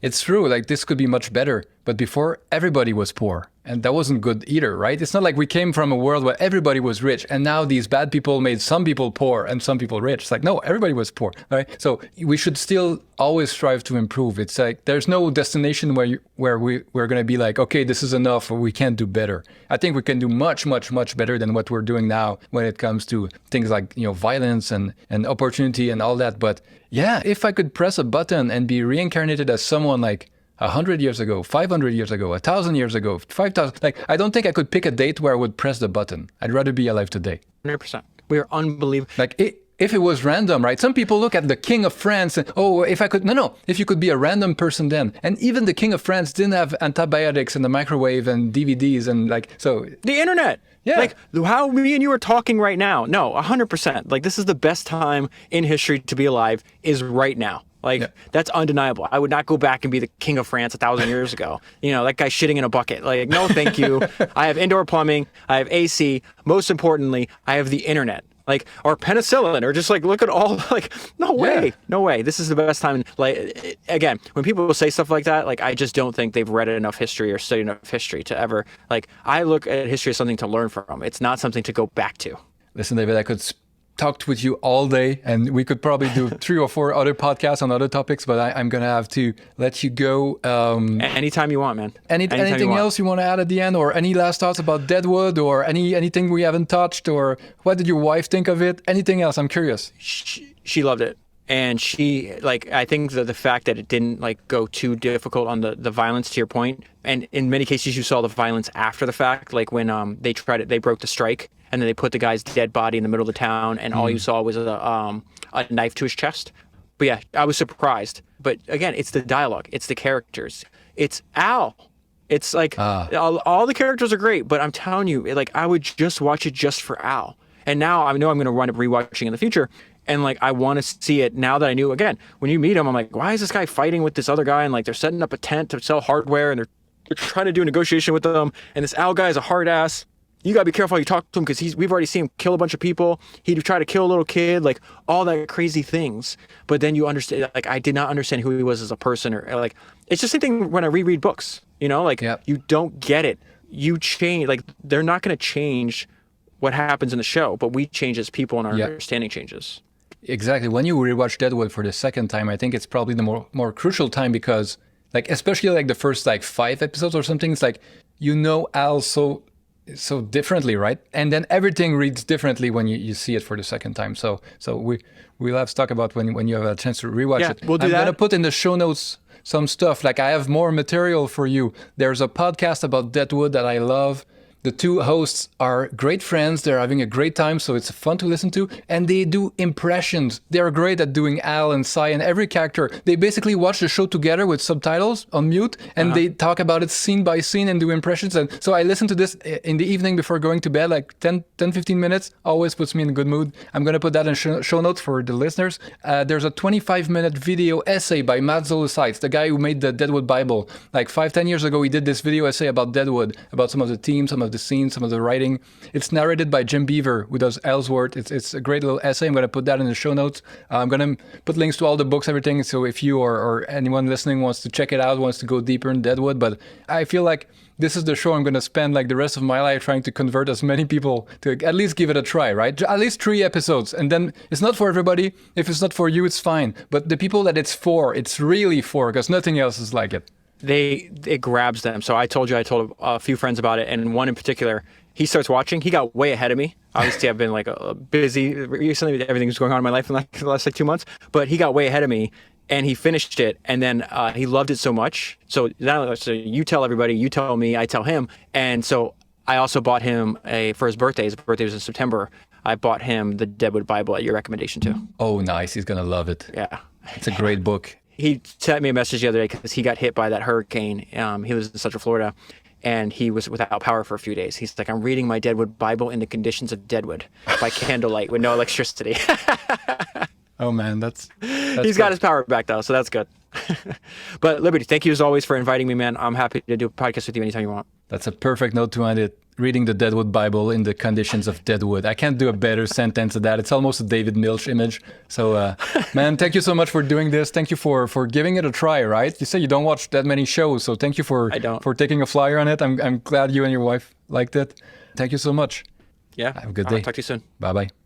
It's true. Like, this could be much better. But before, everybody was poor. And that wasn't good either, right? It's not like we came from a world where everybody was rich and now these bad people made some people poor and some people rich. It's like, no, everybody was poor, right? So we should still always strive to improve. It's like there's no destination where we're going to be like, okay, this is enough or we can't do better. I think we can do much, much, much better than what we're doing now when it comes to things like, violence and opportunity and all that. But yeah, if I could press a button and be reincarnated as someone like 100 years ago, 500 years ago, 1,000 years ago, 5,000. Like, I don't think I could pick a date where I would press the button. I'd rather be alive today. 100%. We are unbelievable. Like, if it was random, right? Some people look at the King of France and, if I could, no, if you could be a random person then. And even the King of France didn't have antibiotics and the microwave and DVDs and so. The internet. Yeah. Like how me and you are talking right now. No, 100%. Like, this is the best time in history to be alive is right now. Like, that's undeniable. I would not go back and be the King of France 1,000 years ago. That guy shitting in a bucket. Like, no, thank you. I have indoor plumbing. I have AC. Most importantly, I have the internet. Like, or penicillin, or just like, look at all, like, no way. No way. This is the best time. Like, again, when people say stuff like that, like, I just don't think they've read enough history or studied enough history to ever, like, I look at history as something to learn from. It's not something to go back to. Listen, David, I could talked with you all day and we could probably do 3 or 4 other podcasts on other topics, but I'm going to have to let you go. Anytime you want, man. Anything else you want to add at the end, or any last thoughts about Deadwood, or anything we haven't touched, or what did your wife think of it? Anything else? I'm curious. She loved it. And I think that the fact that it didn't go too difficult on the violence, to your point, and in many cases you saw the violence after the fact, like when they broke the strike and then they put the guy's dead body in the middle of the town and all you saw was a knife to his chest. But yeah, I was surprised. But again, it's the dialogue, it's the characters, it's Al. It's like all the characters are great, but I'm telling you, I would just watch it just for Al. And now I know I'm going to wind up rewatching in the future. And I want to see it now that I knew. Again, when you meet him, I'm like, why is this guy fighting with this other guy? And they're setting up a tent to sell hardware, and they're trying to do a negotiation with them. And this Al guy is a hard ass. You gotta be careful how you talk to him because we've already seen him kill a bunch of people. He'd try to kill a little kid, all that crazy things. But then you understand, I did not understand who he was as a person, or it's just the same thing when I reread books. You don't get it. You change. They're not going to change what happens in the show, but we change as people, and our understanding changes. Exactly. When you rewatch Deadwood for the second time, I think it's probably the more crucial time because, especially the first 5 episodes or something, it's Al so differently, right? And then everything reads differently when you see it for the second time. So we'll have to talk about when you have a chance to rewatch it. We'll do that. I'm gonna put in the show notes some stuff. I have more material for you. There's a podcast about Deadwood that I love. The two hosts are great friends. They're having a great time, so it's fun to listen to. And they do impressions. They're great at doing Al and Cy and every character. They basically watch the show together with subtitles on mute, and they talk about it scene by scene and do impressions. And so I listen to this in the evening before going to bed, 10-15 minutes. Always puts me in a good mood. I'm going to put that in show notes for the listeners. There's a 25-minute video essay by Matt Zolicites, the guy who made the Deadwood Bible. 5-10 years ago, he did this video essay about Deadwood, about some of the themes, some of the scenes, some of the writing. It's narrated by Jim Beaver, who does Ellsworth. It's a great little essay. I'm going to put that in the show notes. I'm going to put links to all the books, everything. So if you or anyone listening wants to check it out, wants to go deeper in Deadwood, but I feel like this is the show I'm going to spend the rest of my life trying to convert as many people to at least give it a try, right? At least 3 episodes. And then it's not for everybody. If it's not for you, it's fine. But the people that it's for, it's really for, because nothing else is like it. It grabs them. So I told a few friends about it, and one in particular, he starts watching. He got way ahead of me. Obviously, I've been busy recently with everything that's going on in my life in the last 2 months, but he got way ahead of me, and he finished it, and then he loved it so much. So you tell everybody, you tell me, I tell him, and so I also bought him for his birthday. His birthday was in September. I bought him the Deadwood Bible at your recommendation too. Oh, nice. He's gonna love it. Yeah, it's a great book. He sent me a message the other day because he got hit by that hurricane. He was in Central Florida, and he was without power for a few days. He's like, I'm reading my Deadwood Bible in the conditions of Deadwood by candlelight with no electricity. Oh, man, that's he's got his power back, though, so that's good. But Liberty, thank you as always for inviting me, man. I'm happy to do a podcast with you anytime you want. That's a perfect note to end it. reading the Deadwood Bible in the conditions of Deadwood. I can't do a better sentence than that. It's almost a David Milch image. So, man, thank you so much for doing this. Thank you for giving it a try, right? You say you don't watch that many shows, so thank you for taking a flyer on it. I'm glad you and your wife liked it. Thank you so much. Yeah. Have a good day. Talk to you soon. Bye-bye.